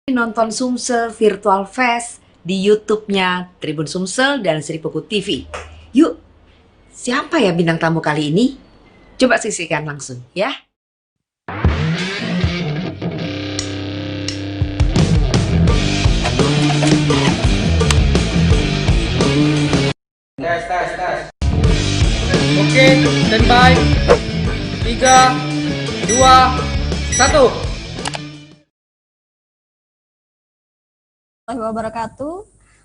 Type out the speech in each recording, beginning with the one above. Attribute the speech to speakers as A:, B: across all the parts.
A: Nonton Sumsel Virtual Fest di YouTube-nya Tribun Sumsel dan Sri Pugu TV. Yuk, siapa ya bintang tamu kali ini? Coba saksikan langsung ya.
B: Tes, tes, tes. Oke, standby. 3, 2, 1.
C: Warahmatullahi wabarakatuh.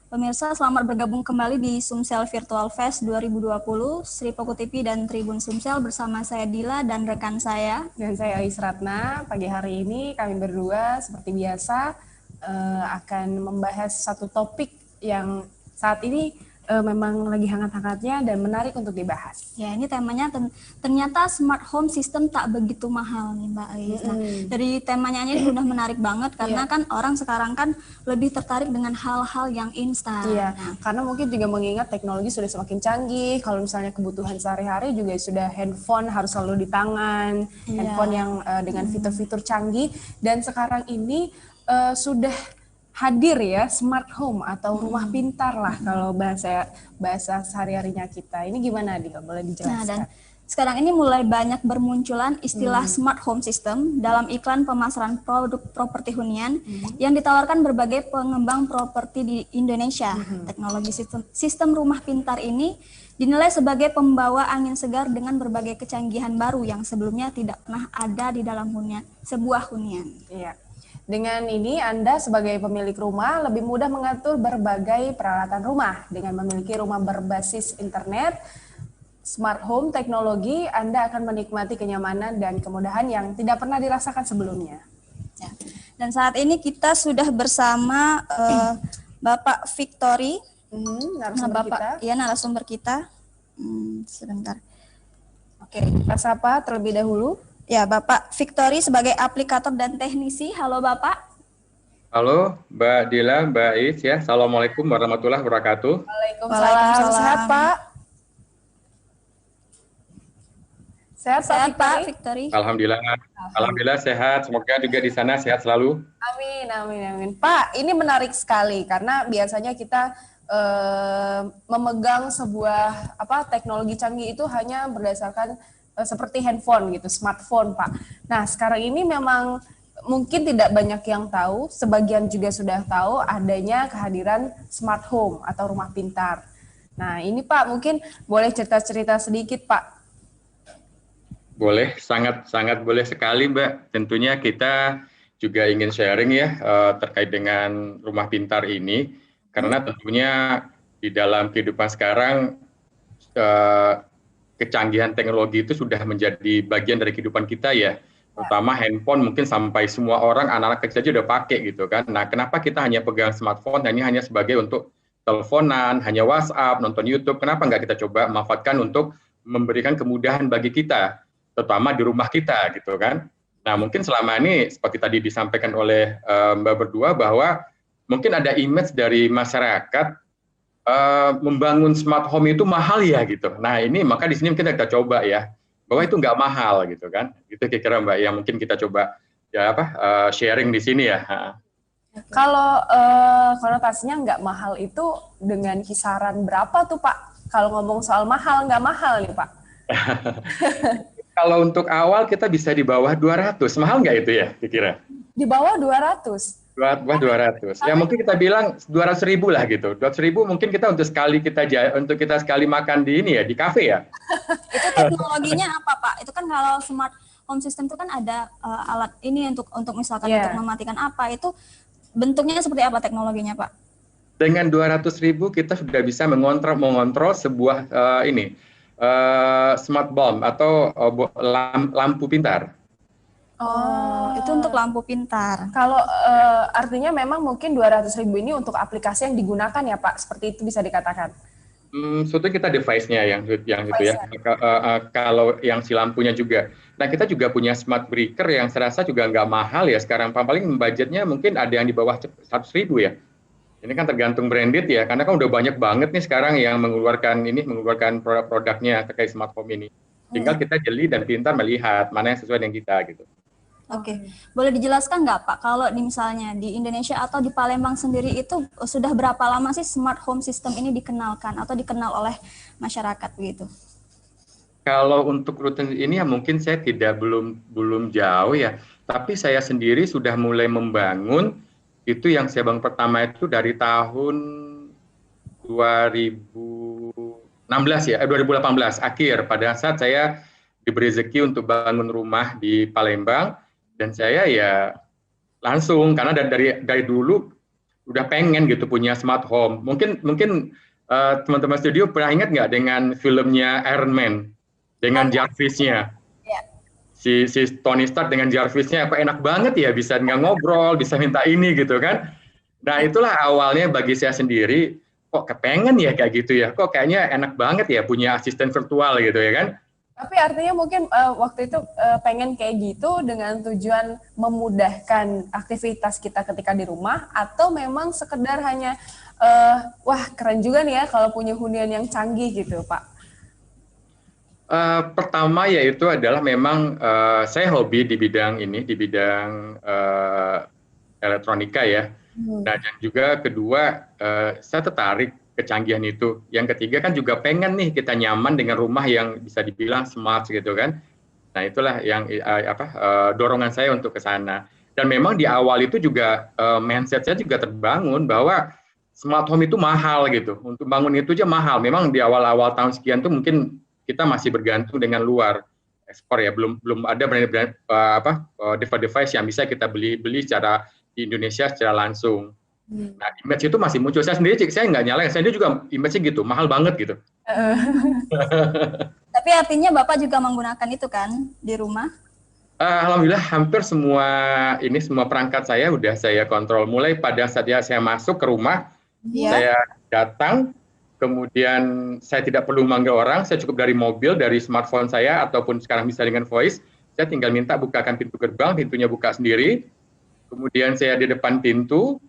C: Pemirsa, selamat bergabung kembali di Sumsel Virtual Fest 2020, Sri Pugu TV dan Tribun Sumsel bersama saya Dila dan rekan saya.
D: Dan saya Ais Ratna. Pagi hari ini kami berdua seperti biasa akan membahas satu topik yang saat ini memang lagi hangat-hangatnya dan menarik untuk dibahas.
C: Ya, ini temanya ternyata smart home system tak begitu mahal nih Mbak Ais. Nah, dari temanya ini sudah menarik banget karena kan orang sekarang kan lebih tertarik dengan hal-hal yang instan.
D: Iya,
C: Nah,
D: karena mungkin juga mengingat teknologi sudah semakin canggih. Kalau misalnya kebutuhan sehari-hari juga sudah handphone harus selalu di tangan, handphone yang dengan fitur-fitur canggih. Dan sekarang ini sudah hadir ya smart home atau rumah pintar lah kalau bahasa sehari-harinya kita. Ini gimana Dila? Boleh dijelaskan?
C: Nah, dan sekarang ini mulai banyak bermunculan istilah smart home system dalam iklan pemasaran produk properti hunian yang ditawarkan berbagai pengembang properti di Indonesia. Teknologi sistem rumah pintar ini dinilai sebagai pembawa angin segar dengan berbagai kecanggihan baru yang sebelumnya tidak pernah ada di dalam sebuah hunian.
D: Iya. Dengan ini Anda sebagai pemilik rumah lebih mudah mengatur berbagai peralatan rumah. Dengan memiliki rumah berbasis internet, smart home teknologi, Anda akan menikmati kenyamanan dan kemudahan yang tidak pernah dirasakan sebelumnya.
C: Ya. Dan saat ini kita sudah bersama Bapak Victory, narasumber kita. Sebentar.
D: Oke, kita sapa terlebih dahulu.
C: Ya, Bapak Victory sebagai aplikator dan teknisi. Halo Bapak.
B: Halo Mbak Dila, Mbak Ais ya. Assalamualaikum warahmatullahi wabarakatuh.
D: Waalaikumsalam. Sehat Pak? Sehat
C: Pak Victory.
B: Alhamdulillah, Alhamdulillah sehat. Semoga juga di sana sehat selalu.
D: Amin, amin, amin. Pak, ini menarik sekali karena biasanya kita memegang sebuah teknologi canggih itu hanya berdasarkan seperti handphone gitu, smartphone Pak. Nah sekarang ini memang mungkin tidak banyak yang tahu, sebagian juga sudah tahu adanya kehadiran smart home atau rumah pintar. Nah ini Pak mungkin boleh cerita-cerita sedikit Pak.
B: Boleh, sangat boleh sekali Mbak. Tentunya kita juga ingin sharing ya terkait dengan rumah pintar ini. Karena tentunya di dalam kehidupan sekarang kecanggihan teknologi itu sudah menjadi bagian dari kehidupan kita ya, terutama handphone mungkin sampai semua orang, anak-anak kecil aja udah pakai gitu kan. Nah kenapa kita hanya pegang smartphone, ini hanya sebagai untuk teleponan, hanya WhatsApp, nonton YouTube, kenapa nggak kita coba manfaatkan untuk memberikan kemudahan bagi kita, terutama di rumah kita gitu kan. Nah mungkin selama ini seperti tadi disampaikan oleh Mbak berdua bahwa mungkin ada image dari masyarakat membangun smart home itu mahal ya gitu. Nah ini maka di sini kita coba ya bahwa itu nggak mahal gitu kan. Itu kira-kira Mbak yang mungkin kita coba ya sharing di sini ya.
D: Kalau konotasinya nggak mahal itu dengan kisaran berapa tuh Pak? Kalau ngomong soal mahal nggak mahal nih Pak?
B: Kalau untuk awal kita bisa di bawah 200, mahal nggak itu ya kira-kira?
D: Di bawah 200?
B: Bawah 200. Ya mungkin kita bilang 200.000 lah gitu. 200.000 mungkin kita untuk kita sekali makan di ini ya, di kafe ya.
C: Itu teknologinya apa Pak? Itu kan kalau smart home system itu kan ada alat ini untuk misalkan untuk mematikan apa, itu bentuknya seperti apa teknologinya Pak?
B: Dengan 200.000 kita sudah bisa mengontrol sebuah smart bulb atau lampu pintar.
C: Oh, itu untuk lampu pintar.
D: Kalau artinya memang mungkin 200.000 ini untuk aplikasi yang digunakan ya Pak, seperti itu bisa dikatakan.
B: Sebetulnya kita device-nya yang itu ya. Kalau yang si lampunya juga. Nah kita juga punya smart breaker yang saya rasa juga nggak mahal ya sekarang. Paling budgetnya mungkin ada yang di bawah 100.000 ya. Ini kan tergantung branded ya, karena kan udah banyak banget nih sekarang yang mengeluarkan produk-produknya terkait smart home ini. Tinggal kita jeli dan pintar melihat mana yang sesuai dengan kita gitu.
C: Oke, boleh dijelaskan nggak Pak, kalau misalnya di Indonesia atau di Palembang sendiri itu sudah berapa lama sih smart home system ini dikenalkan atau dikenal oleh masyarakat begitu?
B: Kalau untuk rutin ini ya mungkin saya belum jauh ya, tapi saya sendiri sudah mulai membangun itu yang saya bangun pertama itu dari tahun 2016 ya, 2018 akhir pada saat saya diberi rezeki untuk bangun rumah di Palembang dan saya ya langsung karena dari dulu udah pengen gitu punya smart home. Mungkin teman-teman studio pernah ingat nggak dengan filmnya Iron Man dengan Jarvis-nya?
C: Ya.
B: Si Tony Stark dengan Jarvis-nya apa enak banget ya bisa nggak ngobrol, bisa minta ini gitu kan. Nah, itulah awalnya bagi saya sendiri kok kepengen ya kayak gitu ya. Kok kayaknya enak banget ya punya asisten virtual gitu ya kan.
D: Tapi artinya mungkin waktu itu pengen kayak gitu dengan tujuan memudahkan aktivitas kita ketika di rumah, atau memang sekedar hanya wah keren juga nih ya kalau punya hunian yang canggih gitu, Pak?
B: Pertama yaitu adalah memang saya hobi di bidang ini, di bidang elektronika ya. Nah, dan juga kedua, saya tertarik kecanggihan itu. Yang ketiga kan juga pengen nih kita nyaman dengan rumah yang bisa dibilang smart gitu kan. Nah, itulah yang dorongan saya untuk ke sana. Dan memang di awal itu juga mindset saya juga terbangun bahwa smart home itu mahal gitu. Untuk bangun itu aja mahal. Memang di awal-awal tahun sekian tuh mungkin kita masih bergantung dengan luar ekspor ya. Belum ada brand device yang bisa kita beli secara di Indonesia secara langsung. Nah, image itu masih muncul. Saya sendiri, saya nggak nyalain. Saya sendiri juga image-nya gitu, mahal banget gitu.
C: Tapi artinya Bapak juga menggunakan itu kan di rumah?
B: Alhamdulillah hampir semua perangkat saya udah saya kontrol. Mulai pada saat saya masuk ke rumah, saya datang, kemudian saya tidak perlu manggil orang, saya cukup dari mobil, dari smartphone saya, ataupun sekarang bisa dengan voice, saya tinggal minta bukakan pintu gerbang, pintunya buka sendiri. Kemudian saya di depan pintu,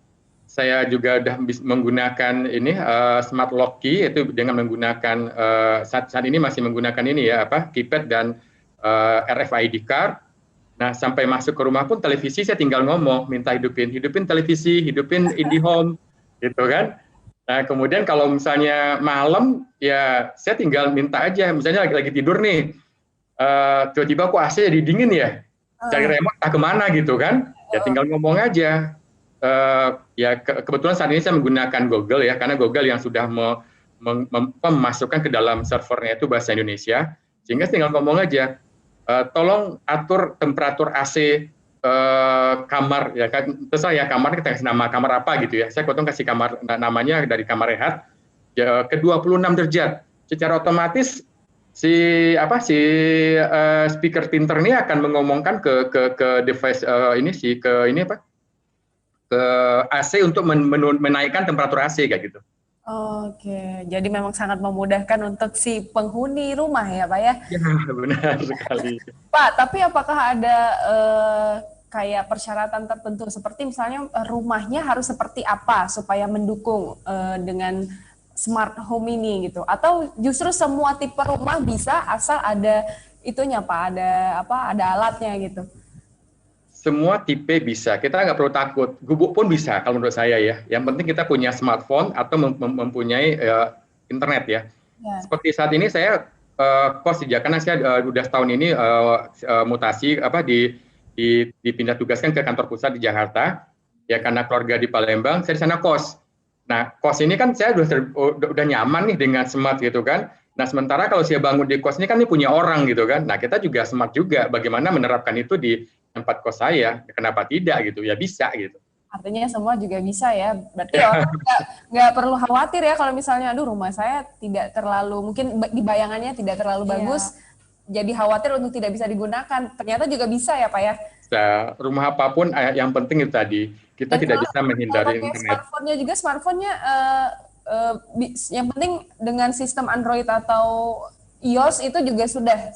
B: saya juga sudah menggunakan ini smart lock key, itu dengan menggunakan saat ini masih menggunakan ini ya keypad dan RFID card. Nah, sampai masuk ke rumah pun televisi saya tinggal ngomong, minta hidupin televisi, hidupin IndiHome, gitu kan. Nah, kemudian kalau misalnya malam ya saya tinggal minta aja, misalnya lagi tidur nih, tiba-tiba kok AC jadi dingin ya, cari remote kemana gitu kan. Ya tinggal ngomong aja. Ya kebetulan saat ini saya menggunakan Google ya, karena Google yang sudah memasukkan ke dalam servernya itu bahasa Indonesia, sehingga tinggal ngomong aja, tolong atur temperatur AC kamar ya kan, terserah ya kamar kita kasih nama kamar apa gitu ya. Saya potong kasih kamar namanya dari kamar rehat ya, ke 26 derajat. Secara otomatis speaker pinter ini akan mengomongkan ke device ke AC untuk menaikkan temperatur AC kayak gitu.
D: Oke, jadi memang sangat memudahkan untuk si penghuni rumah ya Pak ya?
B: Ya benar sekali.
D: Pak, tapi apakah ada kayak persyaratan tertentu seperti misalnya rumahnya harus seperti apa supaya mendukung dengan smart home ini gitu? Atau justru semua tipe rumah bisa asal ada itunya Pak, ada alatnya gitu?
B: Semua tipe bisa, kita nggak perlu takut. Gubuk pun bisa kalau menurut saya ya. Yang penting kita punya smartphone atau mempunyai internet ya. Seperti saat ini saya kos di Jakarta, karena saya udah setahun ini mutasi dipindah tugaskan ke kantor pusat di Jakarta. Ya karena keluarga di Palembang, saya di sana kos. Nah, kos ini kan saya udah nyaman nih dengan smart gitu kan. Nah, sementara kalau saya bangun di kos ini kan ini punya orang gitu kan. Nah, kita juga smart juga bagaimana menerapkan itu di tempat kos saya, kenapa tidak gitu, ya bisa gitu.
D: Artinya semua juga bisa ya, berarti orang nggak perlu khawatir ya kalau misalnya, aduh rumah saya tidak terlalu, mungkin di bayangannya tidak terlalu bagus, jadi khawatir untuk tidak bisa digunakan, ternyata juga bisa ya Pak ya?
B: Bisa, rumah apapun yang penting itu tadi, kita tidak bisa menghindari internet.
D: Smartphone-nya yang penting dengan sistem Android atau iOS itu juga sudah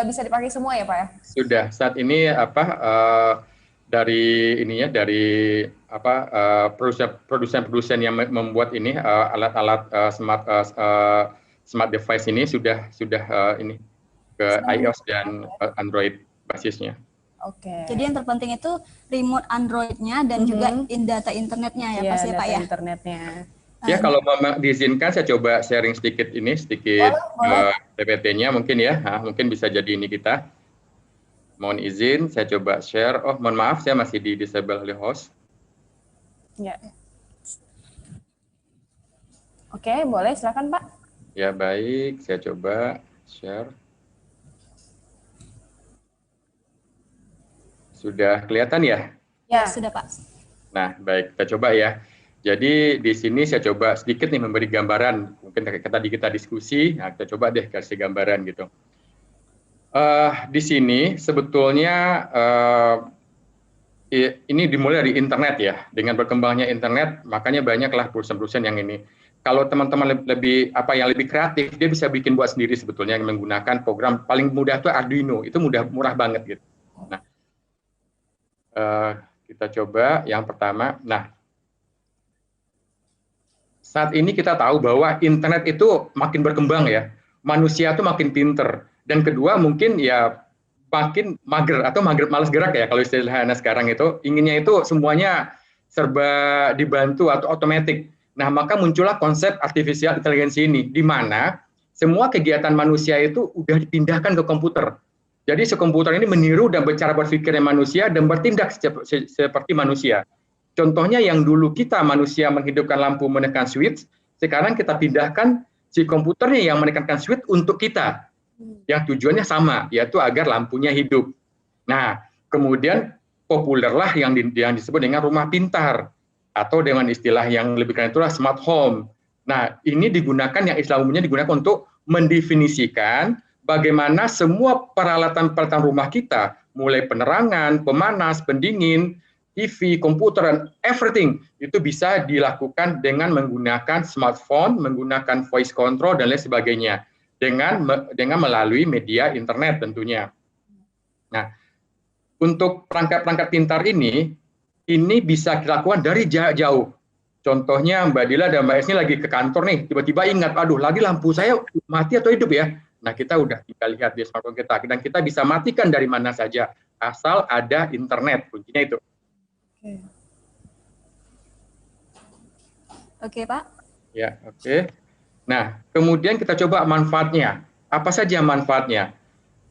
D: bisa dipakai semua ya Pak ya? Sudah.
B: Saat ini dari produsen yang membuat ini alat-alat smart device ini sudah ini ke iOS dan Android basisnya.
D: Oke.
C: Jadi yang terpenting itu remote Android-nya dan juga data internetnya ya,
D: Iya,
C: pasti Pak
D: data
C: ya.
D: internetnya.
B: Ya, kalau Mama diizinkan saya coba sharing sedikit
D: Boleh.
B: PPT-nya mungkin ya. Nah, mungkin bisa jadi ini kita. Mohon izin, saya coba share. Oh, mohon maaf, saya masih di disable oleh host.
D: Ya. Oke, boleh silakan Pak.
B: Ya, baik. Saya coba share. Sudah kelihatan ya?
C: Ya, sudah Pak.
B: Nah, baik. Kita coba ya. Jadi di sini saya coba sedikit nih memberi gambaran. Mungkin tadi kita diskusi, nah kita coba deh kasih gambaran gitu. Di sini sebetulnya ini dimulai dari internet ya. Dengan berkembangnya internet, makanya banyaklah perusahaan-perusahaan yang ini. Kalau teman-teman lebih kreatif, dia bisa bikin buat sendiri sebetulnya yang menggunakan program paling mudah itu Arduino. Itu murah banget gitu. Nah, kita coba yang pertama. Nah, saat ini kita tahu bahwa internet itu makin berkembang ya, manusia itu makin pinter. Dan kedua mungkin ya makin mager atau malas gerak ya kalau istilahnya sekarang itu inginnya itu semuanya serba dibantu atau otomatis. Nah maka muncullah konsep artificial intelligence ini, di mana semua kegiatan manusia itu udah dipindahkan ke komputer. Jadi si komputer ini meniru dan cara berpikirnya manusia dan bertindak seperti manusia. Contohnya yang dulu kita manusia menghidupkan lampu menekan switch, sekarang kita pindahkan si komputernya yang menekankan switch untuk kita. Yang tujuannya sama, yaitu agar lampunya hidup. Nah, kemudian populerlah yang disebut dengan rumah pintar atau dengan istilah yang lebih keren itulah smart home. Nah, ini digunakan yang istilah umumnya digunakan untuk mendefinisikan bagaimana semua peralatan-peralatan rumah kita, mulai penerangan, pemanas, pendingin, TV, komputer, dan everything itu bisa dilakukan dengan menggunakan smartphone, menggunakan voice control dan lain sebagainya dengan melalui media internet tentunya. Nah, untuk perangkat-perangkat pintar ini bisa dilakukan dari jauh. Contohnya Mbak Dila dan Mbak Esni lagi ke kantor nih, tiba-tiba ingat, aduh lagi lampu saya mati atau hidup ya. Nah, kita udah tinggal lihat di smartphone kita dan kita bisa matikan dari mana saja asal ada internet, kuncinya itu.
C: Oke, Pak.
B: Ya, oke. Nah, kemudian kita coba manfaatnya. Apa saja manfaatnya?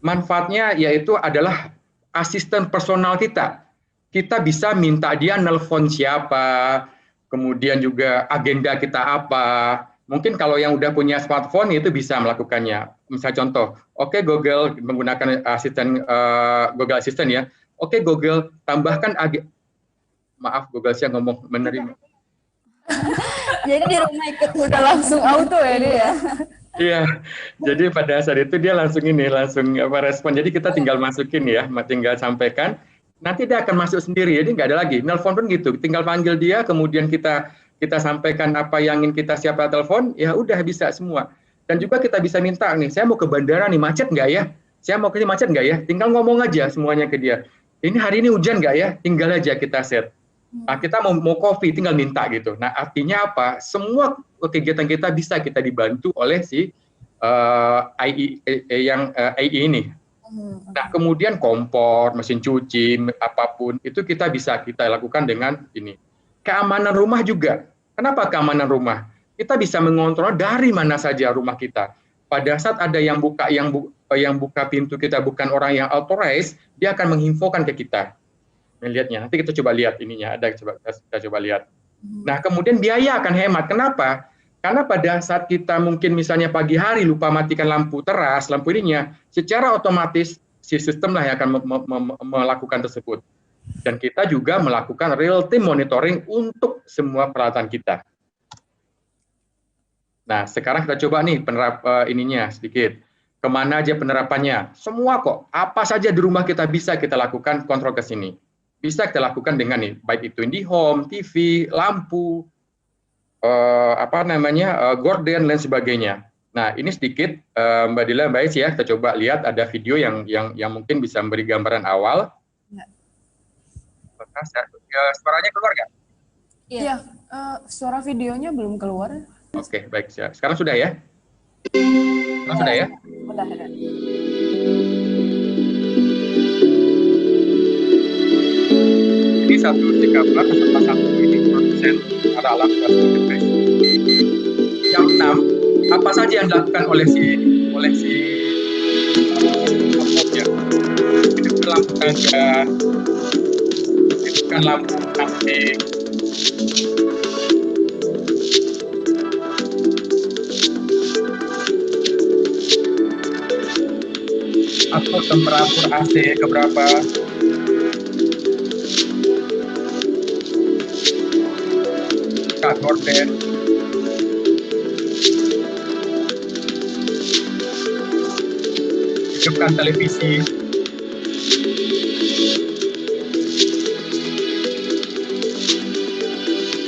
B: Manfaatnya yaitu adalah asisten personal kita. Kita bisa minta dia nelpon siapa, kemudian juga agenda kita apa. Mungkin kalau yang udah punya smartphone itu bisa melakukannya. Misal contoh, oke Google menggunakan asisten Google Assistant ya. Oke Google, tambahkan maaf Google saya ngomong menerima.
C: Jadi di rumah ikut
D: udah langsung auto ya dia ya.
B: Iya, jadi pada saat itu dia langsung respon. Jadi kita tinggal masukin ya, tinggal sampaikan. Nanti dia akan masuk sendiri, jadi nggak ada lagi. Nelpon pun gitu, tinggal panggil dia, kemudian kita sampaikan apa yang ingin kita siapa telepon, ya udah bisa semua. Dan juga kita bisa minta nih, saya mau ke bandara nih, macet nggak ya? Saya mau ke sini macet nggak ya? Tinggal ngomong aja semuanya ke dia. Ini hari ini hujan nggak ya? Tinggal aja kita set. Nah, kita mau kopi, tinggal minta gitu. Nah, artinya apa? Semua kegiatan kita bisa kita dibantu oleh si AI ini. Nah, kemudian kompor, mesin cuci, apapun itu kita bisa lakukan dengan ini. Keamanan rumah juga. Kenapa keamanan rumah? Kita bisa mengontrol dari mana saja rumah kita. Pada saat ada yang buka pintu kita bukan orang yang authorized, dia akan menginfokan ke kita. Melihatnya. Nanti kita coba lihat ininya, kita coba lihat. Nah, kemudian biaya akan hemat. Kenapa? Karena pada saat kita mungkin misalnya pagi hari lupa matikan lampu teras, lampu ininya, secara otomatis si sistem lah yang akan melakukan tersebut. Dan kita juga melakukan real time monitoring untuk semua peralatan kita. Nah, sekarang kita coba nih ininya sedikit. Kemana aja penerapannya? Semua kok. Apa saja di rumah kita bisa kita lakukan kontrol ke sini. Bisa kita lakukan dengan nih, baik itu IndiHome, TV, lampu, gorden dan sebagainya. Nah, ini sedikit Mbak Dila, Mbak Is ya, kita coba lihat ada video yang mungkin bisa memberi gambaran awal. Suaranya keluar nggak?
D: Iya, suara videonya belum keluar.
B: Oke, baik. Sekarang sudah ya? Sekarang sudah ya?
D: Udah.
B: satu Cikabula beserta satu ini produsen alat device. Yang 6, apa saja yang dilakukan oleh si ya, hidupkan lampu tangga, hidupkan lampu samping, atur temperatur AC ke berapa, buka gorden, hidupkan televisi,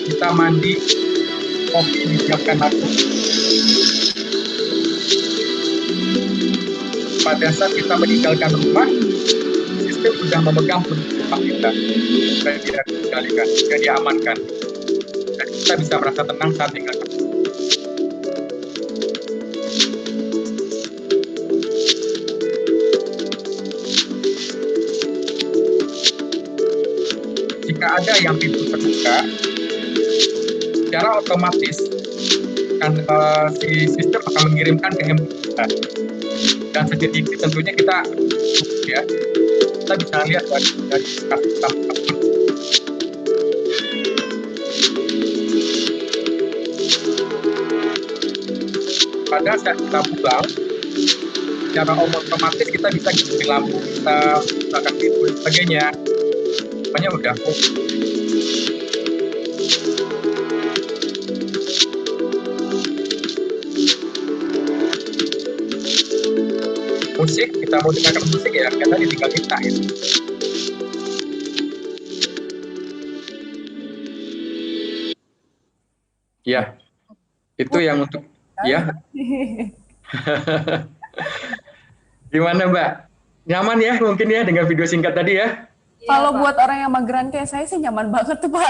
B: kita mandi, kopi disiapkan aku. Pada saat kita meninggalkan rumah, sistem sudah memegang rumah kita, sudah tidak dikendalikan, sudah diamankan, dan kita bisa merasa tenang saat tinggal. Jika ada yang pintu terbuka, secara otomatis kan si sistem akan mengirimkan ke handphone kita. Dan sedetik tentunya kita ya kita bisa lihat dari kasus pada saat kita pulang secara otomatis kita bisa ganti lampu, kita bukakan pintu dan sebagainya, semuanya udah musik, kita mau dengarkan musik ya, kita tinggal kita gitu. Ya, itu yang untuk ya. Gimana Mbak? Nyaman ya mungkin ya dengan video singkat tadi ya?
D: Kalau buat orang yang mageran kayak saya sih nyaman banget tuh Pak.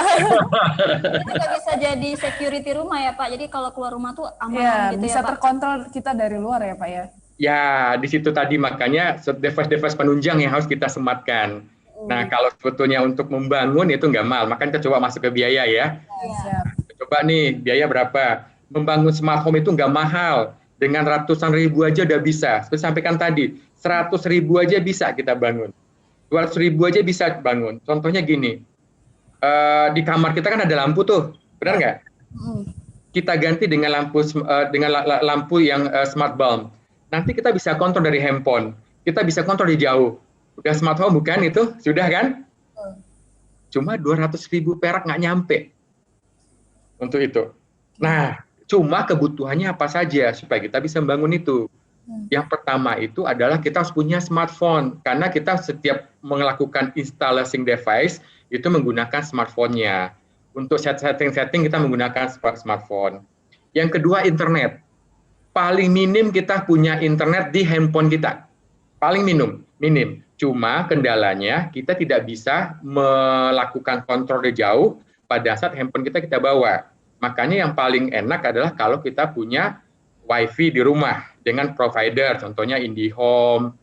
C: Itu nggak bisa jadi security rumah ya Pak, jadi kalau keluar rumah tuh aman
D: Ya,
C: gitu
D: bisa
C: ya Pak.
D: terkontrol kita dari luar ya Pak ya.
B: Ya, di situ tadi makanya device-device penunjang yang harus kita sematkan. Nah, kalau sebetulnya untuk membangun itu nggak mahal, makanya kita coba masuk ke biaya ya.
D: Siap.
B: Coba nih, biaya berapa? Membangun smart home itu nggak mahal. Dengan ratusan ribu aja udah bisa. Seperti sampaikan tadi, 100.000 aja bisa kita bangun. 200.000 aja bisa bangun. Contohnya gini, di kamar kita kan ada lampu tuh, benar nggak? Kita ganti dengan lampu yang smart bulb. Nanti kita bisa kontrol dari handphone, kita bisa kontrol di jauh. Udah smart home bukan itu? Sudah kan? Cuma 200.000 perak nggak nyampe untuk itu. Nah, cuma kebutuhannya apa saja supaya kita bisa membangun itu. Yang pertama itu adalah kita harus punya smartphone, karena kita setiap melakukan installing device itu menggunakan smartphone-nya. Untuk setting-setting kita menggunakan smartphone. Yang kedua, internet. Paling minim kita punya internet di handphone kita. Paling minim. Cuma kendalanya kita tidak bisa melakukan kontrol dari jauh pada saat handphone kita bawa. Makanya yang paling enak adalah kalau kita punya WiFi di rumah dengan provider, contohnya IndiHome,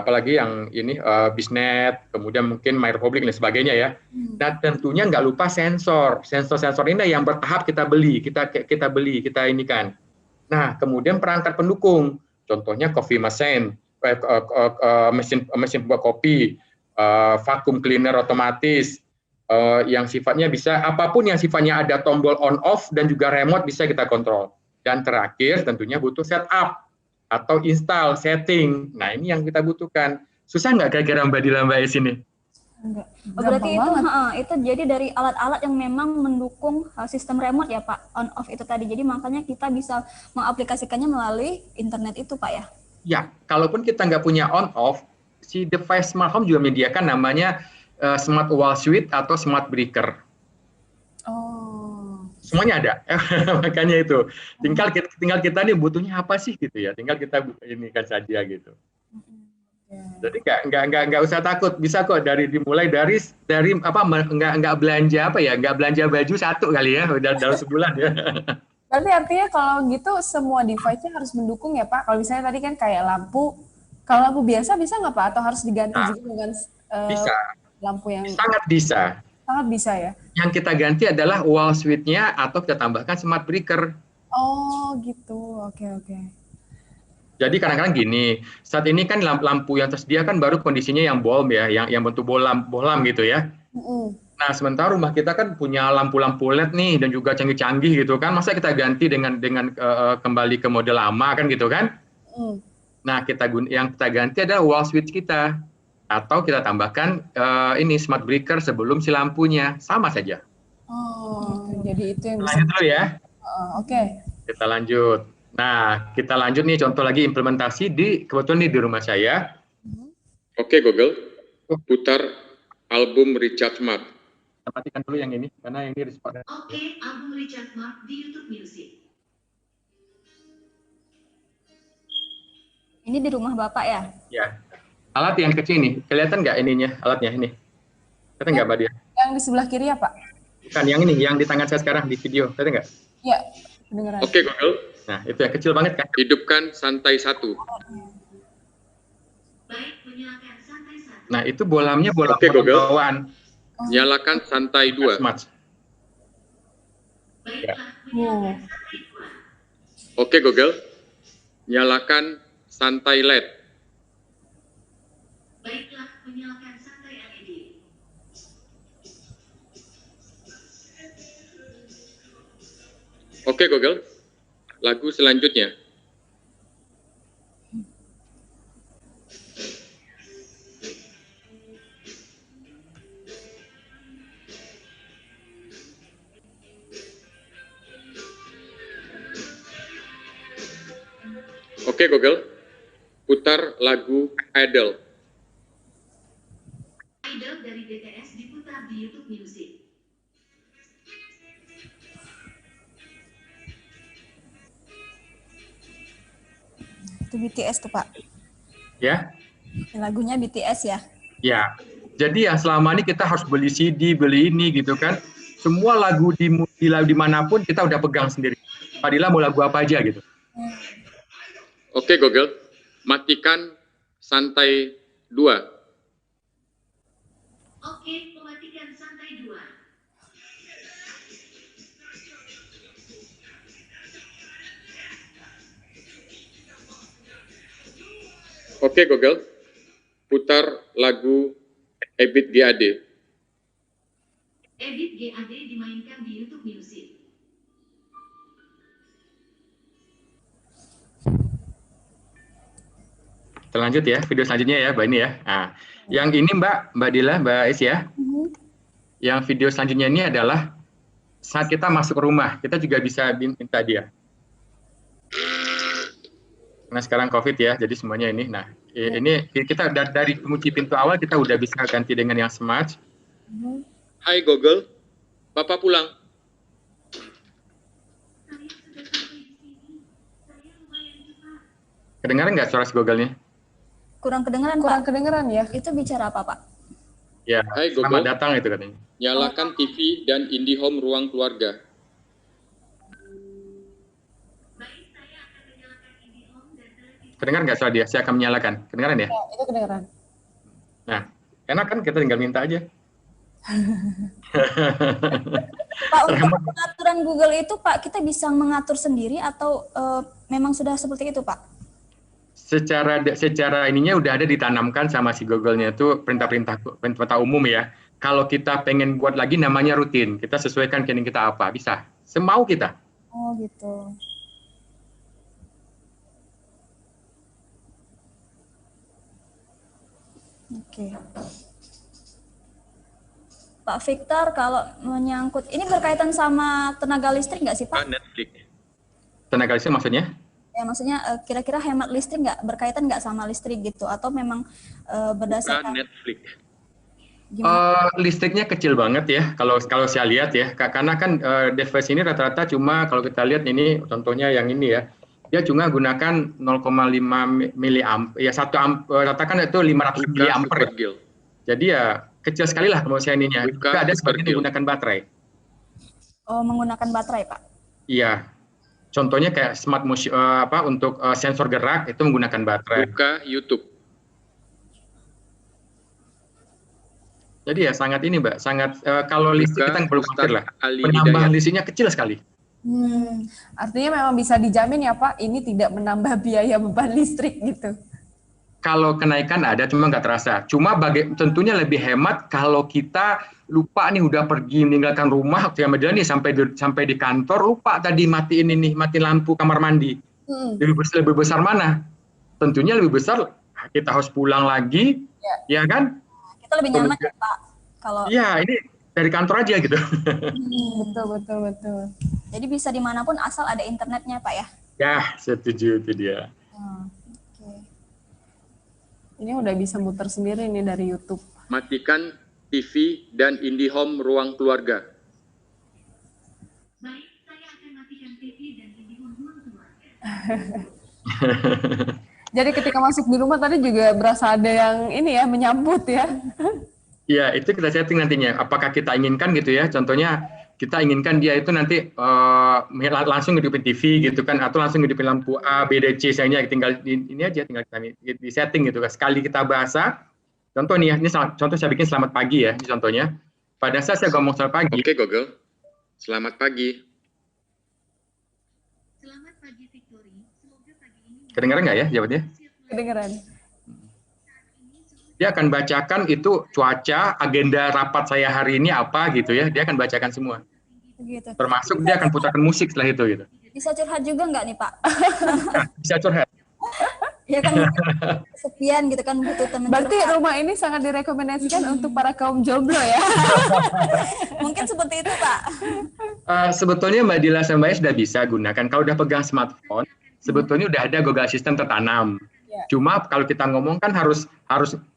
B: apalagi yang ini Bisnet, kemudian mungkin MyRepublic dan sebagainya ya. Nah tentunya nggak lupa sensor ini yang bertahap kita beli, kita ini kan. Nah, kemudian perangkat pendukung, contohnya coffee machine, mesin buat kopi, vacuum cleaner otomatis, yang sifatnya bisa, apapun yang sifatnya ada tombol on off dan juga remote bisa kita kontrol. Dan terakhir tentunya butuh setup atau install setting. Nah, ini yang kita butuhkan. Susah nggak kira-kira Mbak Dila, Mbak Es ini?
C: Berarti itu jadi dari alat-alat yang memang mendukung sistem remote ya Pak, on off itu tadi. Jadi makanya kita bisa mengaplikasikannya melalui internet itu Pak ya?
B: Ya, kalaupun kita nggak punya on off, si device smart home juga menyediakan namanya smart wall switch atau smart breaker.
D: Oh.
B: Semuanya ada, makanya itu. Tinggal kita nih butuhnya apa sih gitu ya. Tinggal kita ini kan saja gitu. Jadi nggak usah takut, bisa kok dimulai dari apa nggak belanja nggak belanja baju satu kali ya udah dalam sebulan ya.
D: Berarti artinya kalau gitu semua device-nya harus mendukung ya Pak. Kalau misalnya tadi kan kayak lampu, kalau lampu biasa bisa nggak Pak atau harus diganti juga dengan
B: bisa.
D: lampu yang
B: Sangat bisa.
D: sangat bisa ya.
B: Yang kita ganti adalah wall switch-nya atau kita tambahkan smart breaker.
D: Oh gitu, oke oke.
B: Jadi kadang-kadang gini, saat ini kan lampu yang tersedia kan baru kondisinya yang bulb ya, yang bentuk bohlam gitu ya. Nah, sementara rumah kita kan punya lampu-lampu LED nih dan juga canggih-canggih gitu kan. Masa kita ganti dengan kembali ke model lama kan gitu kan? Nah, yang kita ganti adalah wall switch kita atau kita tambahkan ini smart breaker sebelum si lampunya, sama saja.
D: Oh, jadi itu yang bisa.
B: Lanjut dulu ya.
D: Oke.
B: Kita lanjut. Nah, kita lanjut nih contoh lagi implementasi kebetulan nih di rumah saya.
E: Oke Google, putar album Richard Marx.
B: Kita matikan dulu yang ini karena yang ini respon.
A: Oke, album Richard Marx di YouTube Music.
C: Ini di rumah Bapak ya?
B: Ya. Alat yang kecil ini, kelihatan nggak ininya, alatnya ini? Kelihatan nggak, Mbak Dia?
D: Yang di sebelah kiri ya Pak?
B: Bukan, yang ini, yang di tangan saya sekarang di video, kelihatan nggak?
D: Iya, kedengeran.
E: Oke Google,
B: Nah, itu yang kecil banget kan?
E: hidupkan santai 1.
A: Baik, menyalakan santai satu.
B: Nah, itu bolamnya bolam
E: Oke, Google.
B: bawaan.
E: Nyalakan santai 2.
B: Smart.
A: Baiklah, menyalakan santai dua.
E: Oke Google, nyalakan santai LED.
A: Baiklah, menyalakan santai LED.
E: Oke Google, lagu selanjutnya. Oke Google, putar lagu Idol.
A: Idol dari BTS diputar di YouTube Music.
C: Itu BTS tuh Pak.
B: Ya?
C: Lagunya BTS ya?
B: Ya. Jadi ya selama ini kita harus beli CD, beli ini gitu kan. Semua lagu dimanapun kita udah pegang sendiri. Fadila mau lagu apa aja gitu.
E: Oke Google, matikan santai 2.
A: Oke, mematikan santai dua.
E: Oke Google, putar lagu Ebit GAD.
A: Edit GAD dimainkan di YouTube Music.
B: Terlanjut ya, video selanjutnya ya, Mbak ini ya. Nah, yang ini Mbak Dila, Mbak Is ya. Yang video selanjutnya ini adalah saat kita masuk rumah, kita juga bisa minta dia. Karena sekarang COVID ya, jadi semuanya ini. Nah, ini kita dari pengunci pintu awal kita udah bisa ganti dengan yang smart.
E: Hai Google, Bapak pulang.
A: Saya sudah sampai di sini. Saya lumayan cepat.
B: Kedengaran nggak suara si Google-nya?
C: Kurang kedengeran
D: Kurang
C: Pak.
D: kedengeran ya?
C: Itu bicara apa Pak?
B: Ya,
E: Hai,
B: selamat
E: Google.
B: datang itu katanya.
E: Nyalakan TV dan IndiHome ruang keluarga.
A: Baik, saya akan menyalakan IndiHome dan televisi.
B: Kedengaran nggak suara dia? Saya akan menyalakan. Kedengaran ya?
D: Ya, itu kedengeran.
B: Nah, enak kan kita tinggal minta aja.
C: Pak, untuk pengaturan Google itu Pak, kita bisa mengatur sendiri atau memang sudah seperti itu Pak?
B: Secara ininya udah ada ditanamkan sama si Google-nya itu perintah umum ya. Kalau kita pengen buat lagi namanya rutin, kita sesuaikan keinginan kita apa, bisa. Semau kita.
C: Oh gitu. Oke. Pak Victor, kalau menyangkut, ini berkaitan sama tenaga listrik nggak sih Pak?
E: Netflix.
B: Tenaga listrik maksudnya?
C: Ya maksudnya kira-kira hemat listrik nggak, berkaitan nggak sama listrik gitu, atau memang berdasarkan
E: Netflix.
C: gimana?
B: Listriknya kecil banget ya, kalau saya lihat ya, karena kan device ini rata-rata cuma kalau kita lihat ini contohnya yang ini ya, dia cuma gunakan 0,5 miliampere, ya katakan itu 500 miliampere.
E: Supergirl.
B: Jadi ya kecil sekali lah kalau saya ininya.
E: Bukan
B: Juga ada sebagian
E: Supergirl.
B: menggunakan baterai.
C: Oh, menggunakan baterai Pak?
B: Iya. Contohnya kayak smart motion untuk sensor gerak itu menggunakan baterai.
E: Buka YouTube.
B: Jadi ya sangat ini Mbak, sangat kalau listrik kita nggak perlu khawatir lah.
E: Ali
B: Penambahan
E: Hidayat.
B: listriknya kecil sekali.
D: Artinya memang bisa dijamin ya Pak, ini tidak menambah biaya beban listrik gitu.
B: Kalau kenaikan ada, cuma nggak terasa. Cuma tentunya lebih hemat kalau kita lupa nih udah pergi meninggalkan rumah, waktu yang nih sampai di kantor lupa tadi matiin lampu kamar mandi. Lebih besar mana? Tentunya lebih besar kita harus pulang lagi, ya kan?
C: Kita lebih nyaman ya Pak kalau.
B: Iya, ini dari kantor aja gitu.
D: Betul.
C: Jadi bisa dimanapun asal ada internetnya Pak ya.
B: Ya, setuju itu dia.
D: Ini udah bisa muter sendiri nih dari YouTube.
E: Matikan TV dan IndiHome ruang keluarga.
F: Baik, saya akan matikan TV dan IndiHome ruang keluarga.
D: Jadi ketika masuk di rumah tadi juga berasa ada yang ini ya, menyambut ya.
B: Iya, itu kita setting nantinya. Apakah kita inginkan gitu ya? Contohnya kita inginkan dia itu nanti langsung ngidupin TV gitu kan, atau langsung ngidupin lampu A, B, D, C, misalnya tinggal ini aja, tinggal kita di setting gitu kan. Sekali kita bahasa, contoh nih ya, ini contoh saya bikin selamat pagi ya, ini contohnya. Pada saat saya ngomong selamat pagi.
E: Oke Google, selamat pagi.
F: Selamat pagi Victory, semoga pagi ini
B: Kedengaran nggak ya jawabnya?
D: Kedengeran.
B: Dia akan bacakan itu cuaca, agenda rapat saya hari ini apa gitu ya, dia akan bacakan semua.
C: Gitu.
B: Termasuk dia akan putarkan musik setelah itu gitu.
C: Bisa curhat juga nggak nih Pak?
B: Bisa curhat.
C: Ya kan kesepian gitu kan butuh teman
D: Berarti
C: curhat.
D: rumah ini sangat direkomendasikan untuk para kaum jomblo ya.
C: Mungkin seperti itu Pak.
B: Sebetulnya Mbak Dila sama Mbak sudah bisa gunakan. Kalau udah pegang smartphone, sebetulnya udah ada Google Assistant tertanam. Cuma kalau kita ngomong kan harus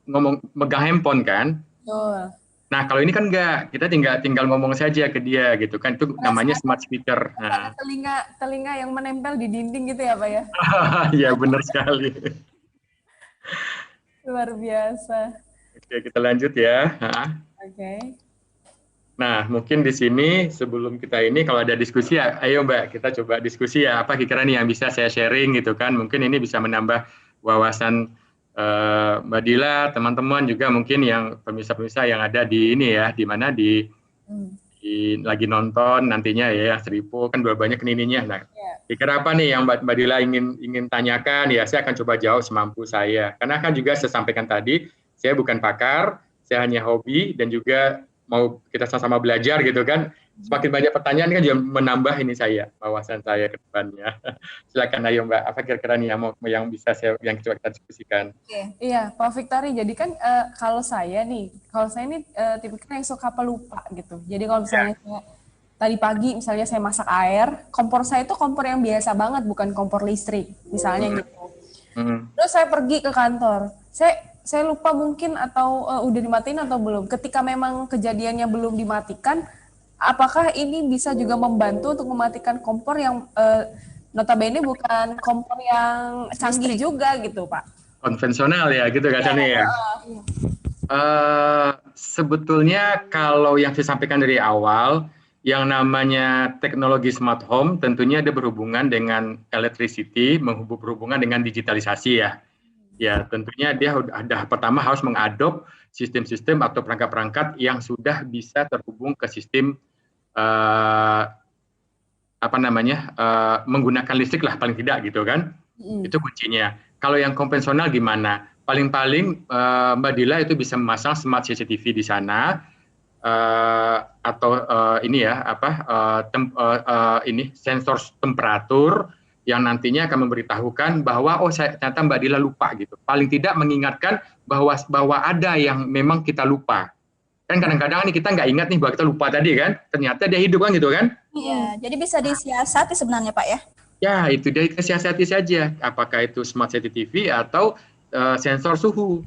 B: ngomong megang handphone kan.
D: Betul.
B: Nah kalau ini kan enggak, kita tinggal ngomong saja ke dia gitu kan. Itu namanya smart speaker. Nah.
D: Telinga yang menempel di dinding gitu ya Pak ya.
B: Iya benar sekali.
D: Luar biasa.
B: Oke kita lanjut ya.
D: Oke.
B: Nah, mungkin di sini sebelum kita ini kalau ada diskusi ya, ayo Mbak, kita coba diskusi ya, apa kira-kira nih yang bisa saya sharing gitu kan. Mungkin ini bisa menambah wawasan Mbak Dila, teman-teman juga mungkin yang pemirsa-pemirsa yang ada di ini ya, di mana lagi nonton nantinya ya, Seripo kan dua banyak ininya. Nah, kira apa nih yang Mbak Dila ingin tanyakan ya, saya akan coba jawab semampu saya. Karena kan juga saya sampaikan tadi, saya bukan pakar, saya hanya hobi dan juga mau kita sama-sama belajar gitu kan. Semakin banyak pertanyaan kan juga menambah ini saya, wawasan saya ke depannya. Silakan ayo Mbak, apa kira-kira nih yang bisa yang coba kita diskusikan.
D: Iya, Pak Victory. Jadi kan kalau saya ini tipikal yang suka pelupa gitu. Jadi kalau misalnya saya, tadi pagi misalnya saya masak air, kompor saya itu kompor yang biasa banget, bukan kompor listrik, misalnya gitu. Terus saya pergi ke kantor, saya lupa mungkin atau udah dimatiin atau belum. Ketika memang kejadiannya belum dimatikan, apakah ini bisa juga membantu untuk mematikan kompor yang notabene bukan kompor yang canggih juga gitu, Pak?
B: Konvensional ya, gitu katanya ya. Sebetulnya kalau yang saya sampaikan dari awal, yang namanya teknologi smart home tentunya ada berhubungan dengan electricity, berhubungan dengan digitalisasi ya. Ya, tentunya dia pertama harus mengadop sistem-sistem atau perangkat-perangkat yang sudah bisa terhubung ke sistem menggunakan listrik lah paling tidak gitu kan. Itu kuncinya. Kalau yang konvensional gimana? Paling-paling Mbak Dila itu bisa memasang smart CCTV di sana atau sensor temperatur yang nantinya akan memberitahukan bahwa ternyata Mbak Dila lupa gitu. Paling tidak mengingatkan bahwa ada yang memang kita lupa. Kan kadang-kadang nih kita nggak ingat nih bahwa kita lupa tadi kan, ternyata dia hidup kan gitu kan?
C: Iya, jadi bisa disiasati sebenarnya Pak ya?
B: Ya, itu dia kita siasati saja. Apakah itu smart CCTV atau sensor suhu.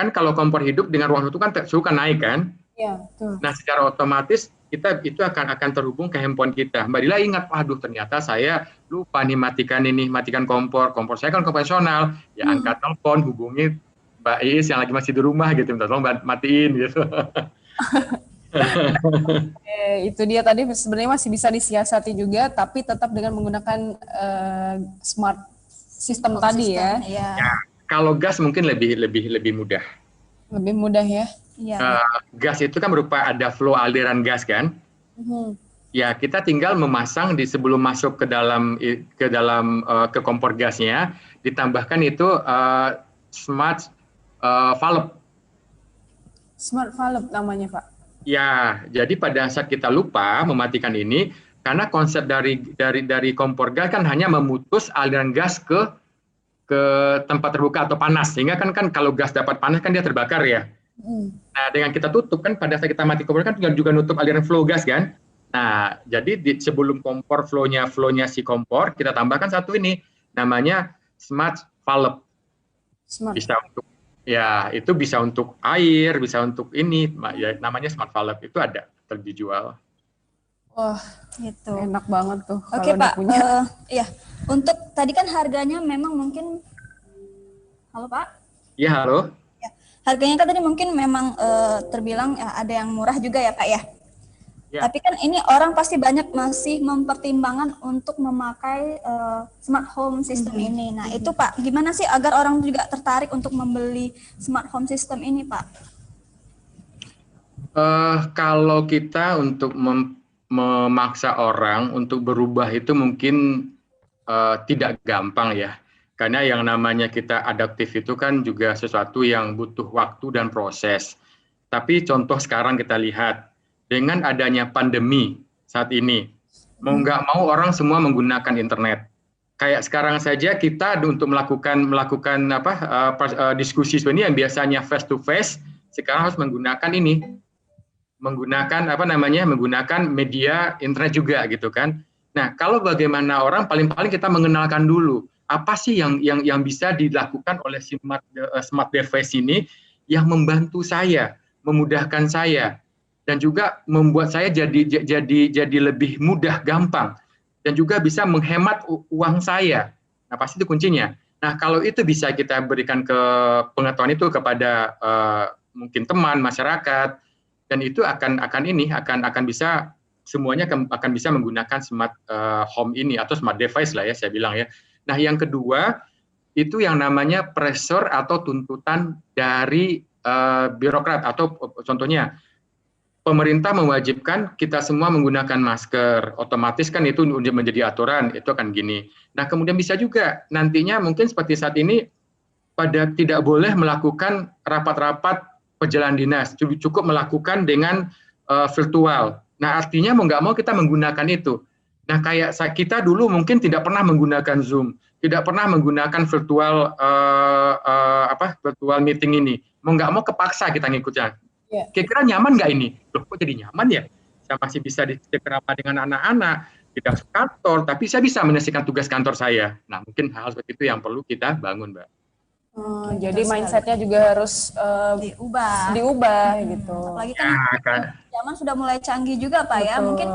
B: Kan kalau kompor hidup dengan ruang tertutup kan suhu kan naik kan?
D: Iya, betul.
B: Nah, secara otomatis itu akan terhubung ke handphone kita. Mbak Dila ingat, waduh ternyata saya lupa nih matikan kompor saya kan konvensional, ya angkat telepon, hubungi Mbak Iis yang lagi masih di rumah gitu, minta tolong matiin gitu.
D: Itu dia tadi sebenarnya masih bisa disiasati juga, tapi tetap dengan menggunakan smart system tadi ya.
C: Iya.
B: Ya, kalau gas mungkin lebih mudah.
D: Lebih mudah ya.
C: Iya.
B: Gas itu kan berupa ada flow aliran gas kan. Ya, kita tinggal memasang di sebelum masuk ke kompor gasnya, ditambahkan itu smart valve.
D: Smart valve namanya, Pak.
B: Ya, jadi pada saat kita lupa mematikan ini, karena konsep dari kompor gas kan hanya memutus aliran gas ke tempat terbuka atau panas, sehingga kan kalau gas dapat panas kan dia terbakar ya. Nah, dengan kita tutup kan pada saat kita mati kompor kan tinggal juga nutup aliran flow gas kan. Nah, jadi sebelum kompor flownya si kompor, kita tambahkan satu ini namanya smart valve. Bisa untuk itu bisa untuk air, bisa untuk ini, ya, namanya smart valve itu ada dijual.
D: Wah,
C: Gitu.
D: enak banget tuh.
C: Oke
D: kalau
C: Pak,
D: punya.
C: iya. Untuk tadi kan harganya memang mungkin, halo Pak?
B: Iya, halo.
C: Ya, harganya kan tadi mungkin memang terbilang ada yang murah juga ya Pak ya.
B: Ya.
C: Tapi kan ini orang pasti banyak masih mempertimbangkan untuk memakai smart home system ini. Nah itu Pak, gimana sih agar orang juga tertarik untuk membeli smart home system ini Pak?
B: Kalau kita untuk memaksa orang untuk berubah itu mungkin tidak gampang ya. Karena yang namanya kita adaptif itu kan juga sesuatu yang butuh waktu dan proses. Tapi contoh sekarang kita lihat, dengan adanya pandemi saat ini, mau nggak mau orang semua menggunakan internet. Kayak sekarang saja kita untuk melakukan diskusi sebenarnya yang biasanya face to face, sekarang harus menggunakan menggunakan media internet juga gitu kan. Nah, kalau bagaimana orang paling-paling kita mengenalkan dulu apa sih yang bisa dilakukan oleh smart device ini yang membantu saya, memudahkan saya, dan juga membuat saya jadi lebih mudah, gampang, dan juga bisa menghemat uang saya. Nah, pasti itu kuncinya. Nah, kalau itu bisa kita berikan ke pengetahuan itu kepada mungkin teman, masyarakat, dan itu akan bisa semuanya akan bisa menggunakan smart home ini atau smart device lah ya saya bilang ya. Nah, yang kedua itu yang namanya pressure atau tuntutan dari birokrat atau contohnya pemerintah mewajibkan kita semua menggunakan masker, otomatis kan itu menjadi aturan, itu akan gini. Nah, kemudian bisa juga nantinya mungkin seperti saat ini tidak boleh melakukan rapat-rapat perjalanan dinas, cukup melakukan dengan virtual. Nah, artinya mau nggak mau kita menggunakan itu. Nah, kayak kita dulu mungkin tidak pernah menggunakan Zoom, tidak pernah menggunakan virtual virtual meeting ini. Mau nggak mau kepaksa kita ngikutnya. Kira-kira nyaman nggak ini? Loh, kok jadi nyaman ya? Saya masih bisa dicerama dengan anak-anak, tidak kantor, tapi saya bisa menyelesaikan tugas kantor saya. Nah, mungkin hal seperti itu yang perlu kita bangun, Mbak.
D: Jadi mindset-nya juga harus diubah gitu.
C: Apalagi kan zaman sudah mulai canggih juga Pak ya. Mungkin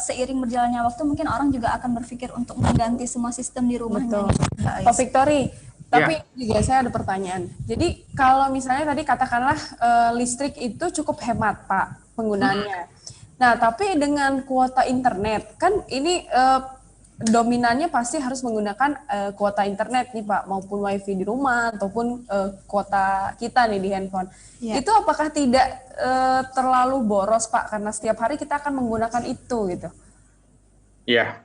C: seiring berjalannya waktu mungkin orang juga akan berpikir untuk mengganti semua sistem di rumahnya.
D: Pak Victory, tapi juga saya ada pertanyaan. Jadi kalau misalnya tadi katakanlah listrik itu cukup hemat Pak penggunaannya. Nah tapi dengan kuota internet kan ini dominannya pasti harus menggunakan kuota internet nih Pak, maupun wifi di rumah ataupun kuota kita nih di handphone. Itu apakah tidak terlalu boros Pak karena setiap hari kita akan menggunakan itu gitu? Ya.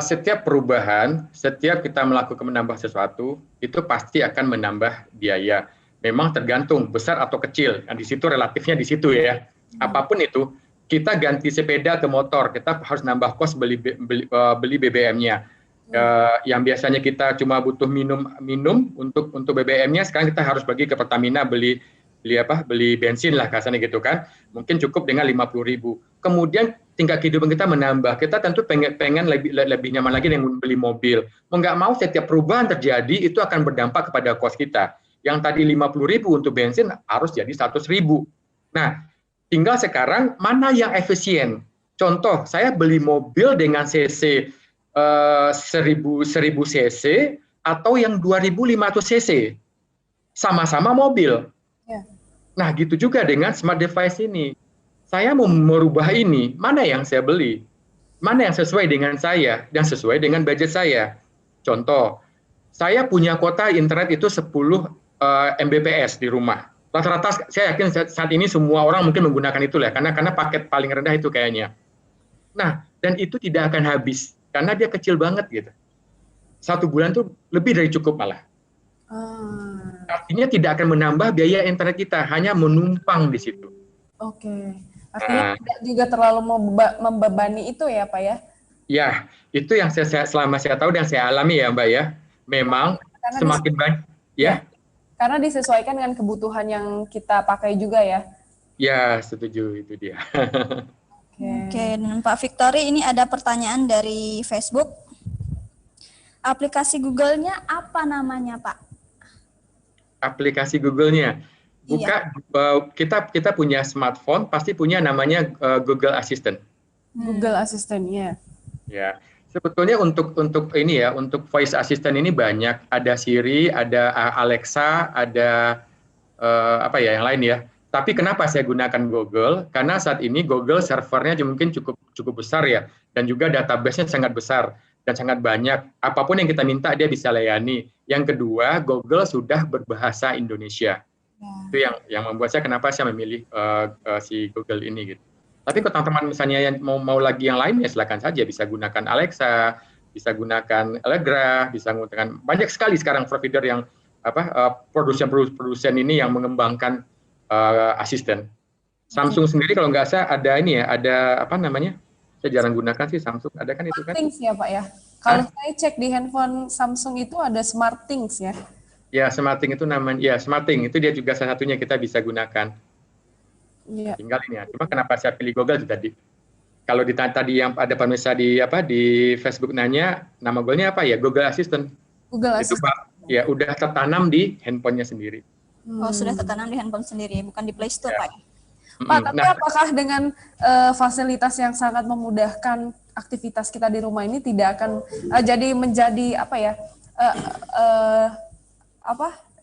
B: Setiap perubahan, setiap kita menambah sesuatu, itu pasti akan menambah biaya. Memang tergantung besar atau kecil. Nah, di situ relatifnya di situ ya. Apapun itu, kita ganti sepeda ke motor, kita harus nambah kos beli BBM-nya. Yang biasanya kita cuma butuh minum untuk BBM-nya, sekarang kita harus pergi ke Pertamina beli bensin lah kasarnya gitu kan. Mungkin cukup dengan 50.000. Kemudian tingkat kehidupan kita menambah. Kita tentu pengen lebih nyaman lagi dengan beli mobil. Mau nggak mau setiap perubahan terjadi itu akan berdampak kepada kos kita. Yang tadi 50.000 untuk bensin harus jadi 100.000. Nah, tinggal sekarang mana yang efisien. Contoh, saya beli mobil dengan cc 1000 cc atau yang 2500 cc. Sama-sama mobil. Nah, gitu juga dengan smart device ini. Saya mau merubah ini, mana yang saya beli? Mana yang sesuai dengan saya dan sesuai dengan budget saya? Contoh, saya punya kuota internet itu 10 Mbps di rumah. Rata-rata saya yakin saat ini semua orang mungkin menggunakan itu lah, karena paket paling rendah itu kayaknya. Nah, dan itu tidak akan habis karena dia kecil banget gitu. 1 bulan tuh lebih dari cukup malah. Artinya tidak akan menambah biaya internet kita, hanya menumpang di situ.
D: Oke. Artinya tidak juga terlalu membebani itu ya Pak ya?
B: Ya, itu yang selama saya tahu dan saya alami ya Mbak ya. Memang
D: Karena
B: semakin banyak ya.
D: Karena disesuaikan dengan kebutuhan yang kita pakai juga ya.
B: Ya, setuju, itu dia.
C: Oke, dan Pak Victory ini ada pertanyaan dari Facebook. Aplikasi Google-nya apa namanya, Pak?
B: Aplikasi Google-nya. Kita punya smartphone pasti punya namanya Google Assistant.
D: Google Assistant ya.
B: Ya. Sebetulnya untuk ini ya, untuk voice assistant ini banyak, ada Siri, ada Alexa, ada apa ya yang lain ya. Tapi kenapa saya gunakan Google? Karena saat ini Google servernya mungkin cukup besar ya, dan juga database-nya sangat besar dan sangat banyak. Apapun yang kita minta dia bisa layani. Yang kedua, Google sudah berbahasa Indonesia. Itu yang membuat saya kenapa saya memilih si Google ini gitu. Tapi kalau teman-teman misalnya yang mau lagi yang lain ya silakan saja, bisa gunakan Alexa, bisa gunakan Allegra, bisa gunakan banyak sekali sekarang provider yang produsen ini yang mengembangkan asisten. Samsung sendiri kalau nggak salah ada ini ya, ada apa namanya? Saya jarang gunakan sih Samsung, ada kan itu kan?
D: SmartThings ya Pak ya. Kalau saya cek di handphone Samsung itu ada SmartThings ya.
B: Ya, SmartThings itu namanya, ya SmartThings itu dia juga salah satunya kita bisa gunakan.
D: Iya.
B: Tinggal ini ya. Cuma kenapa saya pilih Google itu tadi? Kalau tadi yang ada pemirsa di Facebook nanya nama Google-nya apa ya? Google Assistant.
D: Google
B: Itu
D: Assistant.
B: ya udah tertanam di handphonenya sendiri.
C: Oh, sudah tertanam di handphone sendiri, bukan di Play Store, Pak.
D: Pak, tapi apakah dengan fasilitas yang sangat memudahkan aktivitas kita di rumah ini tidak akan menjadi apa ya?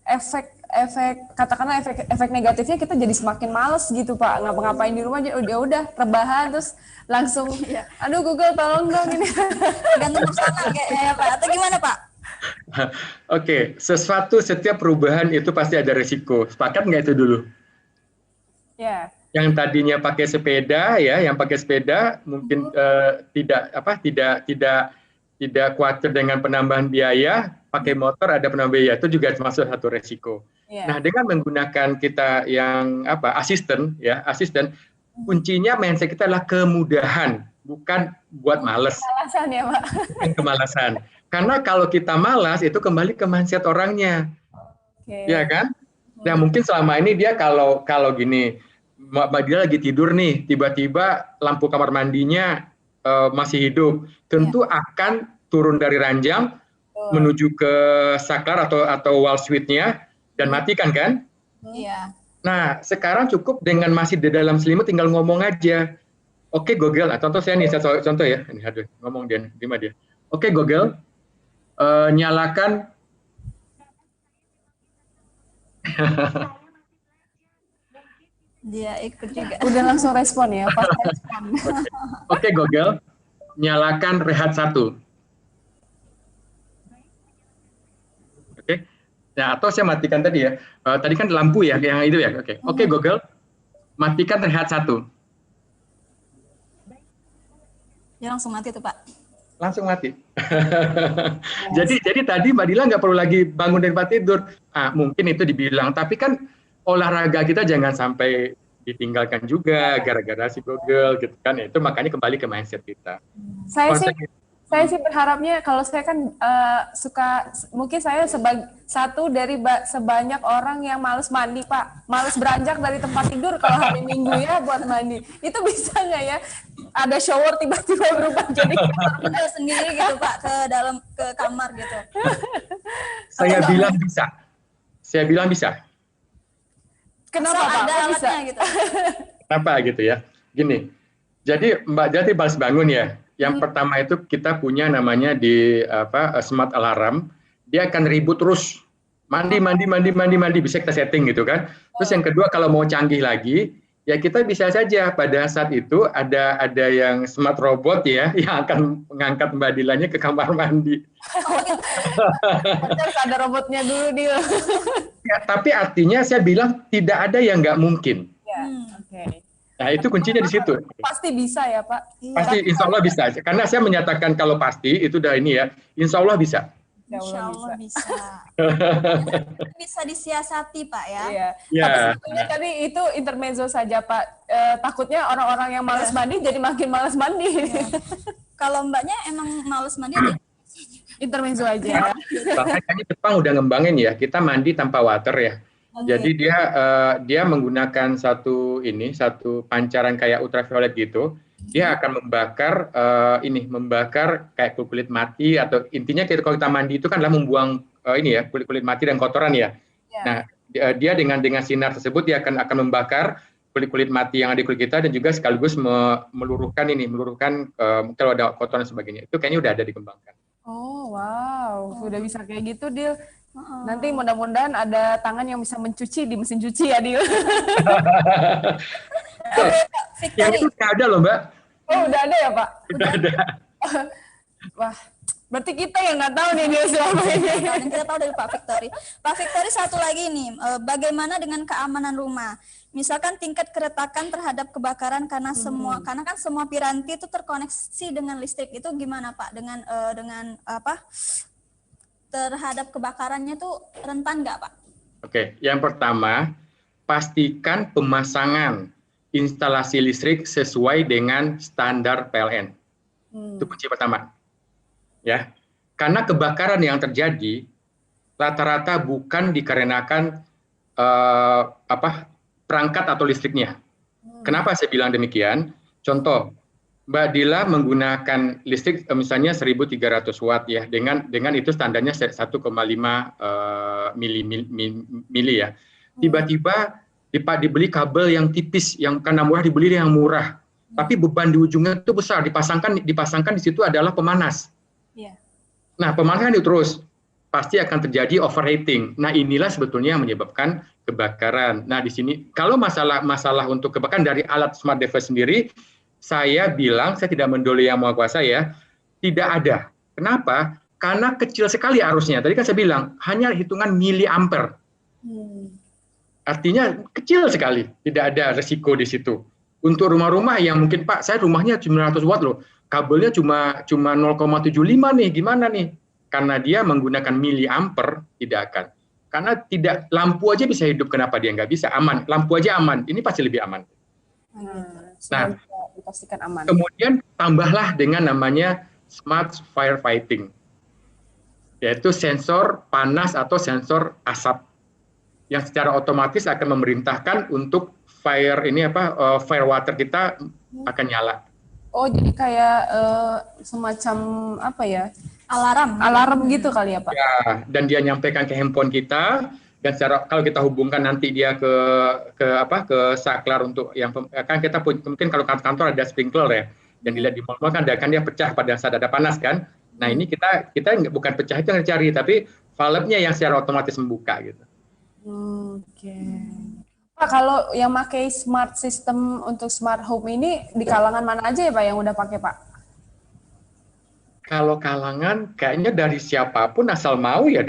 D: Efek negatifnya kita jadi semakin males gitu Pak, ngapa-ngapain di rumah udah rebahan terus langsung aduh Google tolong dong ini
C: Gantung sana kayak Pak, atau gimana Pak?
B: Oke, setiap perubahan itu pasti ada resiko. Sepakat nggak itu dulu?
D: Ya.
B: Yang tadinya pakai sepeda ya, yang pakai sepeda mungkin tidak khawatir dengan penambahan biaya, pakai motor ada penambahan biaya, itu juga termasuk satu resiko. Nah, dengan menggunakan kita yang asisten, kuncinya mindset kita adalah kemudahan, bukan buat males.
D: Kemalasan ya, Pak.
B: Kemalasan. Karena kalau kita malas itu kembali ke mindset orangnya. Ya kan? Nah, mungkin selama ini dia kalau gini, dia lagi tidur nih, tiba-tiba lampu kamar mandinya masih hidup, tentu akan turun dari ranjang menuju ke saklar atau wall switch-nya dan matikan kan?
C: Iya.
B: Nah, sekarang cukup dengan masih di dalam selimut tinggal ngomong aja. Oke Google, contoh saya nih, contoh ya. Ini aduh, ngomong dia, terima dia. Oke Google, nyalakan
C: Dia ikut juga.
D: Udah langsung respon ya, pas respon.
B: Oke Google, nyalakan rehat 1. Oke. Nah, atau saya matikan tadi ya. Tadi kan lampu ya, yang itu ya. Oke Google, matikan rehat 1.
C: Dia langsung mati tuh Pak.
B: Langsung mati. jadi tadi Mbak Dila nggak perlu lagi bangun dari tempat tidur. Mungkin itu dibilang, tapi kan olahraga kita jangan sampai ditinggalkan juga gara-gara si Google gitu kan. Itu makanya kembali ke mindset kita.
D: Saya sih berharapnya, kalau saya kan mungkin saya satu dari sebanyak orang yang males mandi Pak, males beranjak dari tempat tidur kalau hari Minggu ya buat mandi. Itu bisa nggak ya? Ada shower tiba-tiba berubah jadi
C: sendiri gitu Pak ke kamar gitu.
B: Saya bilang bisa.
D: Kenapa Pak?
C: Ada alatnya gitu.
B: Kenapa gitu ya? Gini, jadi Mbak Jati balas bangun ya. Yang pertama itu kita punya namanya di smart alarm, dia akan ribut terus. Mandi, bisa kita setting gitu kan. Terus yang kedua kalau mau canggih lagi, Ya kita bisa saja pada saat itu ada yang smart robot ya yang akan mengangkat Mbak Dilanya ke kamar mandi.
D: Harus ada robotnya dulu dia.
B: Ya, tapi artinya saya bilang tidak ada yang nggak mungkin.
D: Ya, oke.
B: Nah itu kuncinya di situ.
D: Pasti bisa ya Pak?
B: Pasti Insya Allah bisa. Karena saya menyatakan kalau pasti itu udah ini ya, Insya Allah bisa.
C: Insya Allah bisa. Bisa disiasati Pak ya.
D: Iya.
B: Ya.
D: Tapi sebetulnya tadi itu intermezzo saja Pak. Takutnya orang-orang yang malas mandi jadi makin malas mandi.
C: Kalau Mbaknya emang males mandi atau
D: Intermezzo aja.
B: Bahkan kayaknya Jepang udah ngembangin ya, kita mandi tanpa water ya. Jadi dia menggunakan satu pancaran kayak ultraviolet gitu. Dia akan membakar kayak kulit mati atau intinya kalau kita mandi itu kan adalah membuang kulit mati dan kotoran ya. Nah, dia dengan sinar tersebut dia akan membakar kulit mati yang ada di kulit kita dan juga sekaligus meluruhkan kalau ada kotoran dan sebagainya. Itu kayaknya udah ada dikembangkan.
D: Oh, wow. Sudah bisa kayak gitu, Dil. Nanti mudah-mudahan ada tangan yang bisa mencuci di mesin cuci ya, Dil.
B: Yang itu nggak ada loh, Mbak.
D: Oh, udah ada ya, Pak?
B: Udah ada.
D: Wah, berarti kita yang nggak tahu nih, Dil, selama ini.
C: yang kita tahu dari Pak Victory. Pak Victory satu lagi nih, bagaimana dengan keamanan rumah? Misalkan tingkat keretakan terhadap kebakaran karena kan semua piranti itu terkoneksi dengan listrik, itu gimana Pak? Dengan terhadap kebakarannya tuh rentan nggak Pak?
B: Oke, yang pertama pastikan pemasangan instalasi listrik sesuai dengan standar PLN. Itu kunci pertama. Ya. Karena kebakaran yang terjadi rata-rata bukan dikarenakan perangkat atau listriknya. Kenapa saya bilang demikian? Contoh, Mbak Dila menggunakan listrik misalnya 1.300 watt ya, dengan itu standarnya 1,5 mili ya. Tiba-tiba dibeli kabel yang tipis, yang karena murah dibeli yang murah, tapi beban di ujungnya itu besar. Dipasangkan di situ adalah pemanas. Nah, pemanasan itu terus pasti akan terjadi overheating. Nah, inilah sebetulnya yang menyebabkan kebakaran. Nah, di sini kalau masalah untuk kebakaran dari alat smart device sendiri, saya tidak mendolei yang maha kuasa ya, tidak ada. Kenapa? Karena kecil sekali arusnya. Tadi kan saya bilang hanya hitungan miliampere. Artinya kecil sekali, tidak ada resiko di situ. Untuk rumah-rumah yang mungkin Pak, saya rumahnya 900 watt loh, kabelnya cuma 0,75 nih, gimana nih? Karena dia menggunakan miliampere, tidak akan. Karena lampu aja bisa hidup, kenapa dia nggak bisa? Aman, lampu aja aman, ini pasti lebih aman. Nah,
D: dipastikan aman.
B: Kemudian tambahlah dengan namanya smart firefighting, yaitu sensor panas atau sensor asap yang secara otomatis akan memerintahkan untuk fire water kita akan nyala.
D: Oh, jadi kayak semacam alarm gitu kali ya Pak?
B: Ya, dan dia nyampaikan ke handphone kita, dan kalau kita hubungkan nanti dia ke saklar untuk yang kan kita mungkin kalau kantor ada sprinkler ya, yang dilihat di mall kan dia pecah pada saat ada panas kan. Nah, ini kita bukan pecah itu yang dicari, tapi valve-nya yang secara otomatis membuka gitu.
D: Oke. Pak, kalau yang pakai smart system untuk smart home ini di kalangan mana aja ya Pak yang udah pakai Pak?
B: Kalau kalangan kayaknya dari siapapun asal mau ya,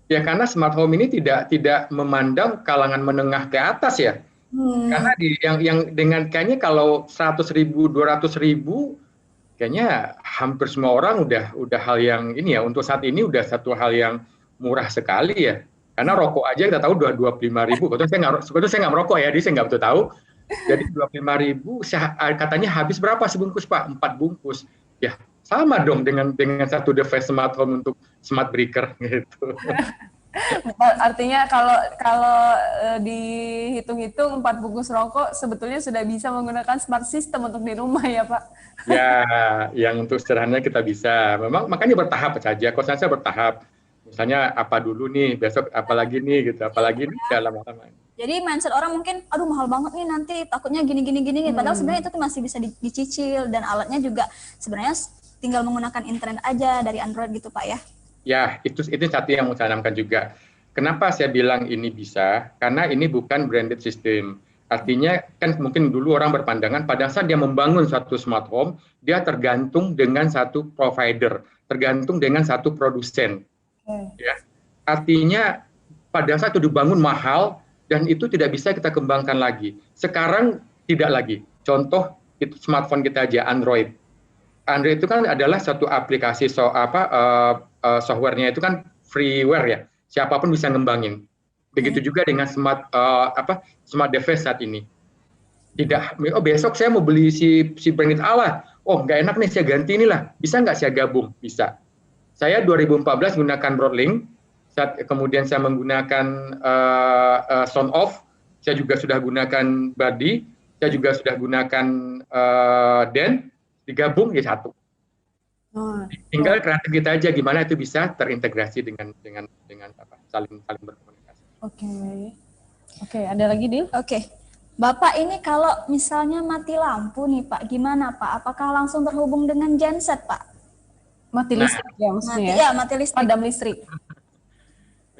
B: ya karena smart home ini tidak memandang kalangan menengah ke atas ya. Karena yang dengan kayaknya kalau 100.000, 200.000 kayaknya hampir semua orang udah hal yang ini ya, untuk saat ini udah satu hal yang murah sekali ya. Karena rokok aja kita tahu udah 25.000. Sebetulnya saya nggak merokok ya, jadi saya nggak betul tahu. Jadi 25.000 katanya habis berapa sebungkus Pak? 4 bungkus. Ya sama dong dengan satu device smart home untuk smart breaker gitu.
D: Artinya kalau dihitung-hitung 4 bungkus rokok sebetulnya sudah bisa menggunakan smart system untuk di rumah ya Pak?
B: Ya, yang untuk sederhananya kita bisa. Memang makanya bertahap saja. Konsepnya bertahap. Misalnya apa dulu nih, besok apalagi nih gitu, apalagi nih dalam lama.
C: Jadi mindset orang mungkin, aduh mahal banget nih nanti, takutnya gini. Padahal sebenarnya itu tuh masih bisa dicicil, dan alatnya juga sebenarnya tinggal menggunakan internet aja dari Android gitu Pak ya?
B: Ya, itu satu yang mau saya tanamkan juga. Kenapa saya bilang ini bisa? Karena ini bukan branded system. Artinya kan mungkin dulu orang berpandangan pada saat dia membangun suatu smart home, dia tergantung dengan satu provider, tergantung dengan satu produsen. Ya. Artinya pada saat itu dibangun mahal dan itu tidak bisa kita kembangkan lagi. Sekarang tidak lagi. Contoh itu smartphone kita aja, Android. Android itu kan adalah satu aplikasi softwarenya itu kan freeware ya. Siapapun bisa ngembangin. Begitu juga dengan smart device saat ini. Tidak, oh besok saya mau beli si branded A, oh nggak enak nih saya ganti inilah. Bisa nggak saya gabung? Bisa. Saya 2014 menggunakan Broadlink, kemudian saya menggunakan Sound Off, saya juga sudah gunakan Buddy, saya juga sudah gunakan Den, digabung jadi satu. Tinggal kreatif kita aja gimana itu bisa terintegrasi dengan saling berkomunikasi.
D: Oke, ada lagi Dil?
C: Oke. Bapak ini kalau misalnya mati lampu nih Pak, gimana Pak? Apakah langsung terhubung dengan genset Pak?
D: Mati listrik ya maksudnya
C: ya? Mati listrik.
D: Padam listrik.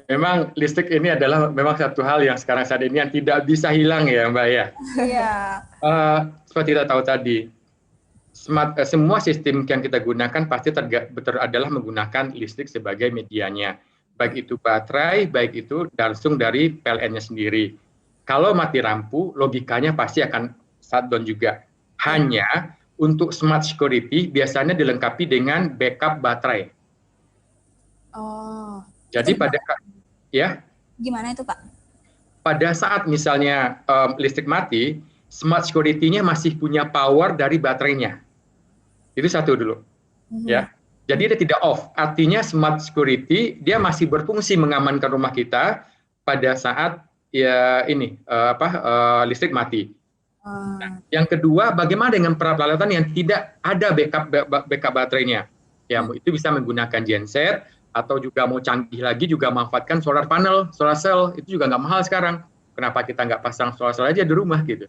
B: Memang listrik ini adalah memang satu hal yang sekarang saat ini yang tidak bisa hilang ya Mbak ya.
C: Iya.
B: Seperti kita tahu tadi, semua sistem yang kita gunakan pasti adalah menggunakan listrik sebagai medianya. Baik itu baterai, baik itu langsung dari PLN-nya sendiri. Kalau mati lampu, logikanya pasti akan shutdown juga. Hanya untuk smart security biasanya dilengkapi dengan backup baterai. Jadi
C: Gimana itu Pak?
B: Pada saat misalnya listrik mati, smart security-nya masih punya power dari baterainya. Itu satu dulu. Ya. Jadi dia tidak off. Artinya smart security dia masih berfungsi mengamankan rumah kita pada saat listrik mati. Nah, yang kedua, bagaimana dengan peralatan yang tidak ada backup baterainya? Ya, itu bisa menggunakan genset atau juga mau canggih lagi juga memanfaatkan solar panel, solar cell, itu juga nggak mahal sekarang. Kenapa kita nggak pasang solar cell aja di rumah gitu?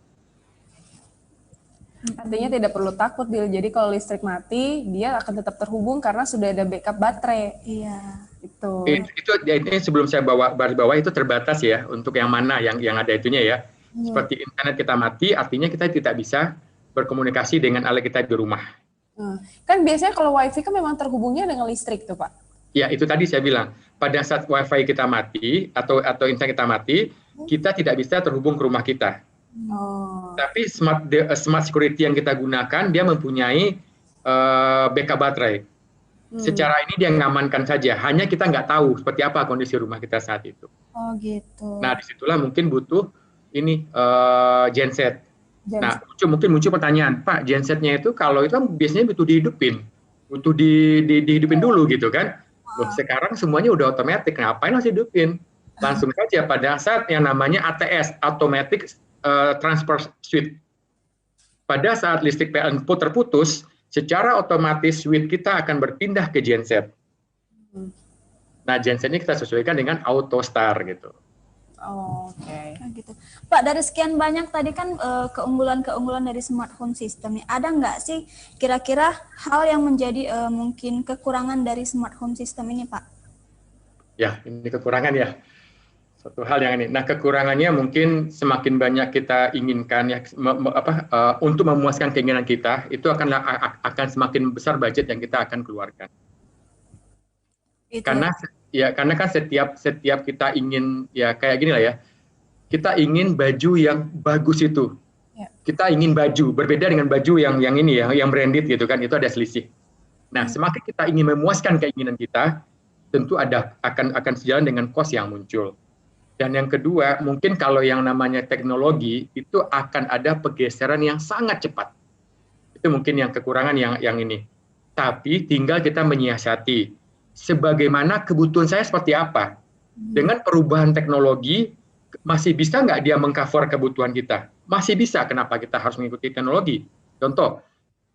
D: Artinya tidak perlu takut, Dil. Jadi kalau listrik mati, dia akan tetap terhubung karena sudah ada backup baterai.
C: Iya.
D: Itu
B: ini sebelum saya bawah itu terbatas ya untuk yang mana yang ada itunya ya. Seperti internet kita mati, artinya kita tidak bisa berkomunikasi dengan alat kita di rumah.
D: Kan biasanya kalau WiFi kan memang terhubungnya dengan listrik tuh Pak.
B: Ya itu tadi saya bilang pada saat WiFi kita mati atau internet kita mati, kita tidak bisa terhubung ke rumah kita. Tapi smart security yang kita gunakan dia mempunyai backup baterai. Secara ini dia mengamankan saja. Hanya kita nggak tahu seperti apa kondisi rumah kita saat itu.
C: Oh gitu.
B: Nah disitulah mungkin butuh ini genset. Nah mungkin muncul pertanyaan, Pak gensetnya itu kalau itu kan biasanya butuh dihidupin, butuh dihidupin dulu gitu kan? Loh, sekarang semuanya udah otomatis, ngapain harus hidupin? Langsung saja pada saat yang namanya ATS, Automatic Transfer Switch. Pada saat listrik PLN terputus, secara otomatis switch kita akan berpindah ke genset. Nah, genset ini kita sesuaikan dengan auto start gitu.
D: Oke.
C: Gitu. Pak, dari sekian banyak tadi kan keunggulan-keunggulan dari smart home system nih, ada nggak sih kira-kira hal yang menjadi mungkin kekurangan dari smart home system ini, Pak? Ya,
B: ini kekurangan ya. Satu hal yang ini. Nah, kekurangannya mungkin semakin banyak kita inginkan ya untuk memuaskan keinginan kita, itu akan semakin besar budget yang kita akan keluarkan. Karena kan setiap kita ingin ya kayak gini lah ya. Kita ingin baju yang bagus itu. Kita ingin baju berbeda dengan baju yang ini ya, yang branded gitu kan, itu ada selisih. Nah, semakin kita ingin memuaskan keinginan kita, tentu akan sejalan dengan cost yang muncul. Dan yang kedua, mungkin kalau yang namanya teknologi itu akan ada pergeseran yang sangat cepat. Itu mungkin yang kekurangan yang ini. Tapi tinggal kita menyiasati sebagaimana kebutuhan saya seperti apa. Dengan perubahan teknologi, masih bisa nggak dia mengcover kebutuhan kita? Masih bisa, kenapa kita harus mengikuti teknologi? Contoh,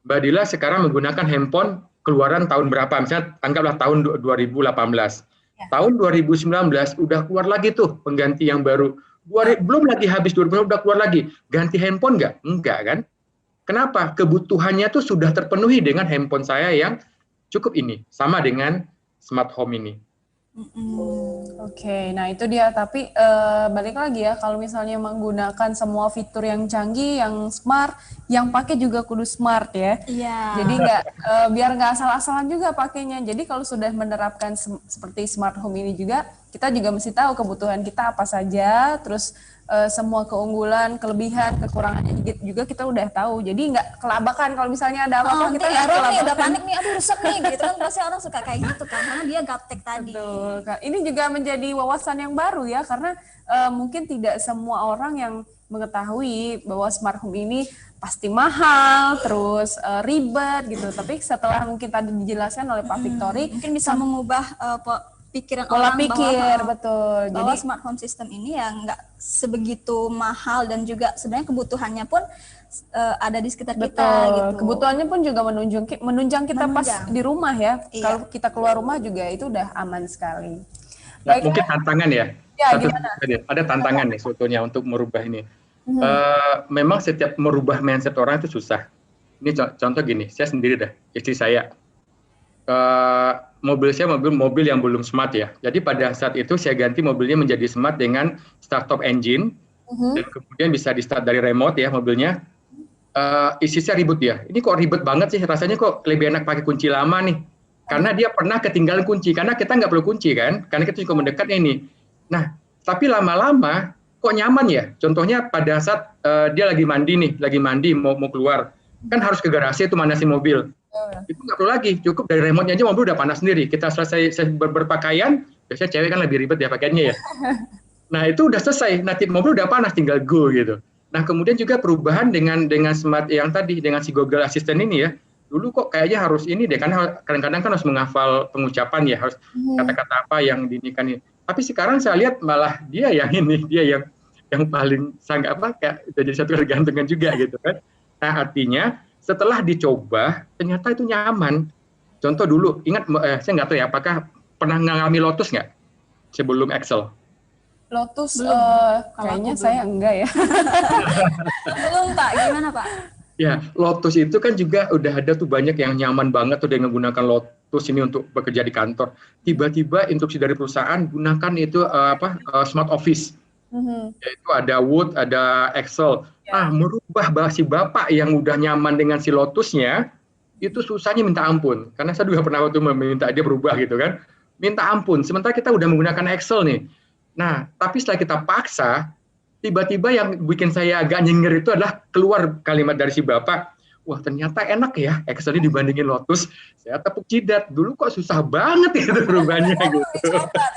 B: Mbak Dila sekarang menggunakan handphone keluaran tahun berapa? Misalnya anggaplah tahun 2018. Tahun 2019 udah keluar lagi tuh pengganti yang baru. Belum lagi habis 2019 udah keluar lagi. Ganti handphone nggak? Enggak kan? Kenapa? Kebutuhannya tuh sudah terpenuhi dengan handphone saya yang cukup ini. Sama dengan smart home ini.
D: Oke, nah itu dia. Tapi balik lagi ya, kalau misalnya menggunakan semua fitur yang canggih, yang smart, yang pakai juga kudu smart ya.
C: Iya.
D: Jadi biar nggak asal-asalan juga pakainya. Jadi kalau sudah menerapkan seperti smart home ini juga, kita juga mesti tahu kebutuhan kita apa saja, terus semua keunggulan, kelebihan, kekurangannya juga kita udah tahu. Jadi nggak kelabakan kalau misalnya ada apa-apa kita nggak
C: error nih, udah
D: kelabakan.
C: panik nih, aduh rusak nih, gitu kan pasti orang suka kayak gitu kan, karena dia gaptek tadi.
D: Betul. Ini juga menjadi wawasan yang baru ya, karena mungkin tidak semua orang yang mengetahui bahwa smart home ini pasti mahal, terus ribet gitu. Tapi setelah mungkin tadi dijelaskan oleh Pak Victory,
C: Mungkin bisa mengubah pikiran
D: pola
C: orang
D: pikir, betul.
C: bahwa
D: Jadi
C: smart home system ini ya nggak sebegitu mahal, dan juga sebenarnya kebutuhannya pun ada di sekitar kita
D: betul.
C: gitu.
D: Kebutuhannya pun juga menunjang kita pas di rumah ya.
C: Iya.
D: Kalau kita keluar rumah juga itu udah aman sekali.
B: Nah, mungkin tantangan ya.
D: Ya,
B: Satu
D: gimana?
B: ada tantangan nih sebetulnya untuk merubah ini. Memang setiap merubah mindset orang itu susah. Ini contoh gini, saya sendiri dah, istri saya. Mobil saya mobil yang belum smart ya. Jadi pada saat itu saya ganti mobilnya menjadi smart dengan start-stop engine, dan kemudian bisa di start dari remote ya mobilnya. Isinya ribut ya. Ini kok ribet banget sih, rasanya kok lebih enak pakai kunci lama nih. Karena dia pernah ketinggalan kunci, karena kita nggak perlu kunci kan, karena kita cukup mendekatnya ini. Nah, tapi lama-lama kok nyaman ya. Contohnya pada saat dia lagi mandi nih, mau keluar, kan harus ke garasi itu manasin mobil. Itu nggak perlu lagi, cukup dari remote-nya aja mobil udah panas sendiri. Kita selesai berpakaian, biasanya cewek kan lebih ribet ya pakaiannya ya. Nah itu udah selesai, nanti mobil udah panas, tinggal go gitu. Nah kemudian juga perubahan dengan smart yang tadi, dengan si Google Assistant ini ya. Dulu kok kayaknya harus ini deh, karena kadang-kadang kan harus menghafal pengucapan ya, harus kata-kata apa yang dinikan ini. Tapi sekarang saya lihat malah dia yang paling sangat kayak jadi satu ketergantungan juga gitu kan. Nah artinya setelah dicoba ternyata itu nyaman. Contoh dulu, ingat saya nggak tahu ya, apakah pernah mengalami Lotus nggak sebelum Excel?
D: Lotus,
C: Kalau
D: kayaknya
C: aku
D: saya enggak ya.
C: Belum Pak, gimana Pak?
B: Ya, Lotus itu kan juga udah ada tuh banyak yang nyaman banget tuh dengan menggunakan Lotus ini untuk bekerja di kantor. Tiba-tiba instruksi dari perusahaan gunakan itu Smart Office. Yaitu ada Word, ada Excel. Nah, merubah si bapak yang udah nyaman dengan si Lotusnya, itu susahnya minta ampun. Karena saya juga pernah waktu meminta dia berubah gitu kan. Minta ampun, sementara kita udah menggunakan Excel nih. Nah, tapi setelah kita paksa, tiba-tiba yang bikin saya agak nyinger itu adalah keluar kalimat dari si bapak, wah ternyata enak ya Excel ini dibandingin Lotus. Saya tepuk jidat, dulu kok susah banget itu perubahannya gitu.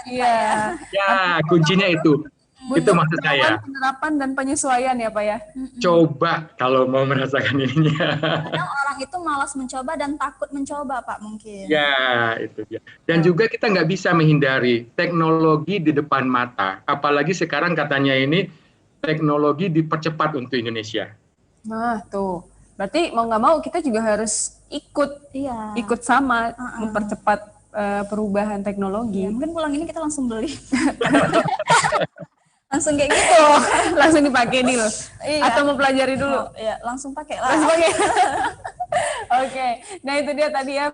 D: Iya.
B: Ya, kuncinya itu. Itu maksud saya.
D: Penerapan dan penyesuaian ya Pak ya.
B: Coba kalau mau merasakan ininya.
C: Kadang orang itu malas mencoba dan takut mencoba Pak mungkin.
B: Ya, itu dia. Dan juga kita nggak bisa menghindari teknologi di depan mata. Apalagi sekarang katanya ini teknologi dipercepat untuk Indonesia.
D: Nah tuh, berarti mau nggak mau kita juga harus ikut sama mempercepat perubahan teknologi.
C: Ya, mungkin pulang ini kita langsung beli. Langsung kayak gitu.
D: Langsung dipakai nih loh.
C: Iya.
D: Atau mau pelajari dulu.
C: Ya, langsung pakai lah.
D: Langsung pakai. Oke, nah itu dia tadi ya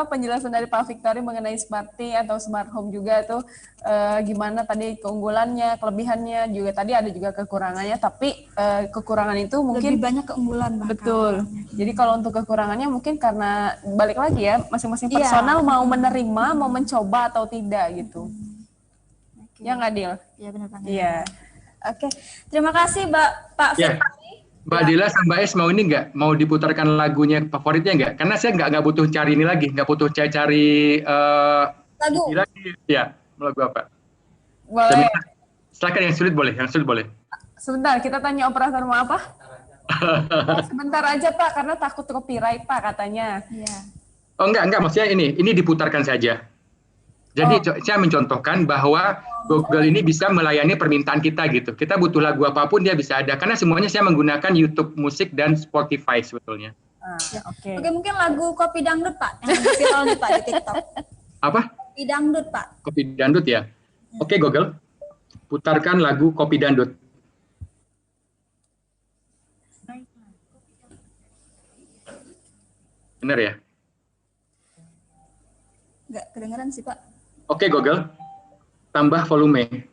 D: penjelasan dari Pak Victory mengenai smarty atau smart home juga tuh gimana tadi keunggulannya, kelebihannya, juga tadi ada juga kekurangannya, tapi kekurangan itu mungkin
C: lebih banyak keunggulan bahkan.
D: Betul. Jadi kalau untuk kekurangannya mungkin karena balik lagi ya masing-masing
C: Iya.
D: personal mau menerima, mau mencoba atau tidak gitu.
C: Okay.
D: Ya nggak Dil?
C: Iya benar-benar.
D: Iya.
C: Oke, terima kasih Pak
B: Ya.
C: Victory.
B: Mbak Dila sama Mbak Es mau ini nggak? Mau diputarkan lagunya favoritnya nggak? Karena saya nggak butuh cari ini lagi, nggak butuh cari
C: Lagu.
B: lagi. Ya, lagu apa?
D: Boleh.
B: Silakan yang sulit boleh,
D: Sebentar, kita tanya operator mau apa? Sebentar aja Pak, karena takut copyright Pak katanya.
C: Iya.
B: Oh enggak, maksudnya ini diputarkan saja. Jadi saya mencontohkan bahwa Google ini bisa melayani permintaan kita gitu. Kita butuh lagu apapun dia bisa ada. Karena semuanya saya menggunakan YouTube Musik dan Spotify sebetulnya.
D: Oke.
C: Oke, mungkin lagu Kopi Dangdut Pak yang viral nih Pak di TikTok.
B: Apa?
C: Kopi Dangdut Pak.
B: Kopi Dangdut ya? Oke Google, putarkan lagu Kopi Dangdut. Benar ya?
C: Nggak kedengeran sih Pak.
B: Oke Google, tambah volume.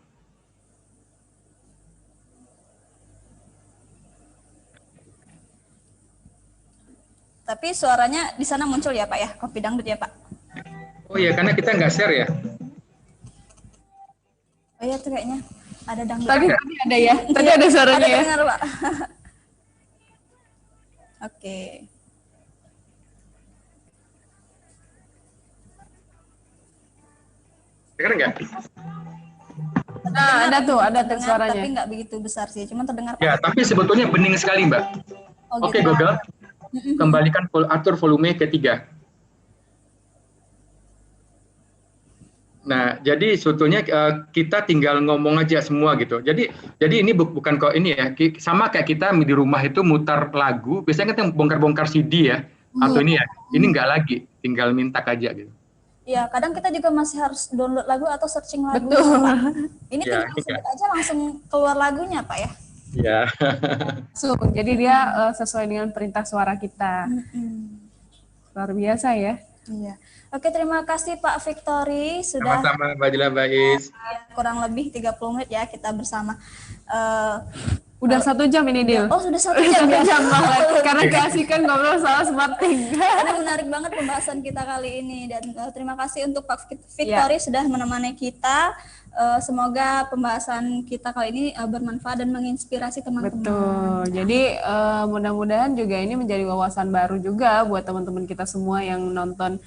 C: Tapi suaranya di sana muncul ya Pak ya, Kopi Dangdut ya Pak.
B: Oh iya, karena kita nggak share ya.
C: Oh iya tuh kayaknya ada dangdut.
D: Tadi ada ya, tadi ada suaranya
C: Ada
D: ya.
C: dengar Pak. Oke.
B: Dengar nggak?
D: Nah, ada tuh
C: Terdengar,
D: suaranya.
C: tapi nggak begitu besar sih, cuma terdengar Pak.
B: Ya, tapi sebetulnya bening sekali Mbak.
C: Oh,
B: Oke
C: gitu.
B: Google, kembalikan atur volume ke 3. Nah, jadi sebetulnya kita tinggal ngomong aja semua gitu. Jadi ini bukan kok ini ya, sama kayak kita di rumah itu mutar lagu, biasanya kita bongkar-bongkar CD ya, atau ini ya, ini nggak lagi, tinggal minta aja gitu.
C: Iya, kadang kita juga masih harus download lagu atau searching lagu.
D: Betul.
C: Pak. Ini
B: Ya,
C: tinggal sebut aja langsung keluar lagunya Pak ya.
B: Ya.
D: So, jadi dia sesuai dengan perintah suara kita. Luar biasa ya.
C: Iya. Oke, terima kasih Pak Victory sudah
B: Sama-sama Mbak Dila, Mbak Is.
C: kurang lebih 30 menit ya kita bersama.
D: Udah 1 jam ini, Dil.
C: Oh, sudah 1 jam.
D: 1 jam banget. Karena keasikan ngobrol soal smarting.
C: Karena menarik banget pembahasan kita kali ini dan terima kasih untuk Pak Victory sudah menemani kita. Semoga pembahasan kita kali ini bermanfaat dan menginspirasi teman-teman.
D: Betul. Jadi mudah-mudahan juga ini menjadi wawasan baru juga buat teman-teman kita semua yang nonton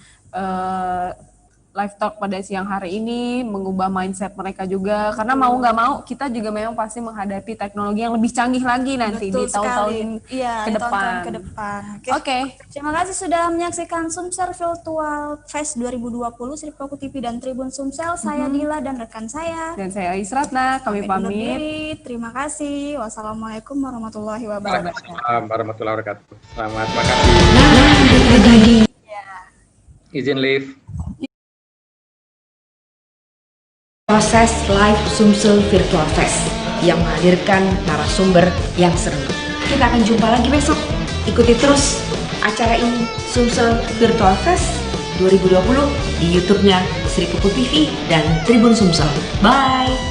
D: live talk pada siang hari ini, mengubah mindset mereka juga. Karena mau nggak mau kita juga memang pasti menghadapi teknologi yang lebih canggih lagi nanti
C: Betul
D: di tahun-tahun
C: sekali. Iya,
D: ke
C: di
D: depan.
C: tahun-tahun ke depan.
D: Oke.
C: Terima kasih sudah menyaksikan Sumsel Virtual Fest 2020 Sripaku TV dan Tribun Sumsel. Saya Dila dan rekan saya.
D: Dan saya Ais Ratna, kami
C: Undur
D: pamit.
C: diri. Terima kasih. Wassalamualaikum warahmatullahi wabarakatuh.
B: Waalaikumsalam warahmatullahi wabarakatuh. Selamat, terima kasih. Izin live.
A: Proses live Sumsel Virtual Fest yang menghadirkan narasumber yang seru. Kita akan jumpa lagi besok. Ikuti terus acara ini, Sumsel Virtual Fest 2020 di YouTube-nya Sripaku TV dan Tribun Sumsel. Bye!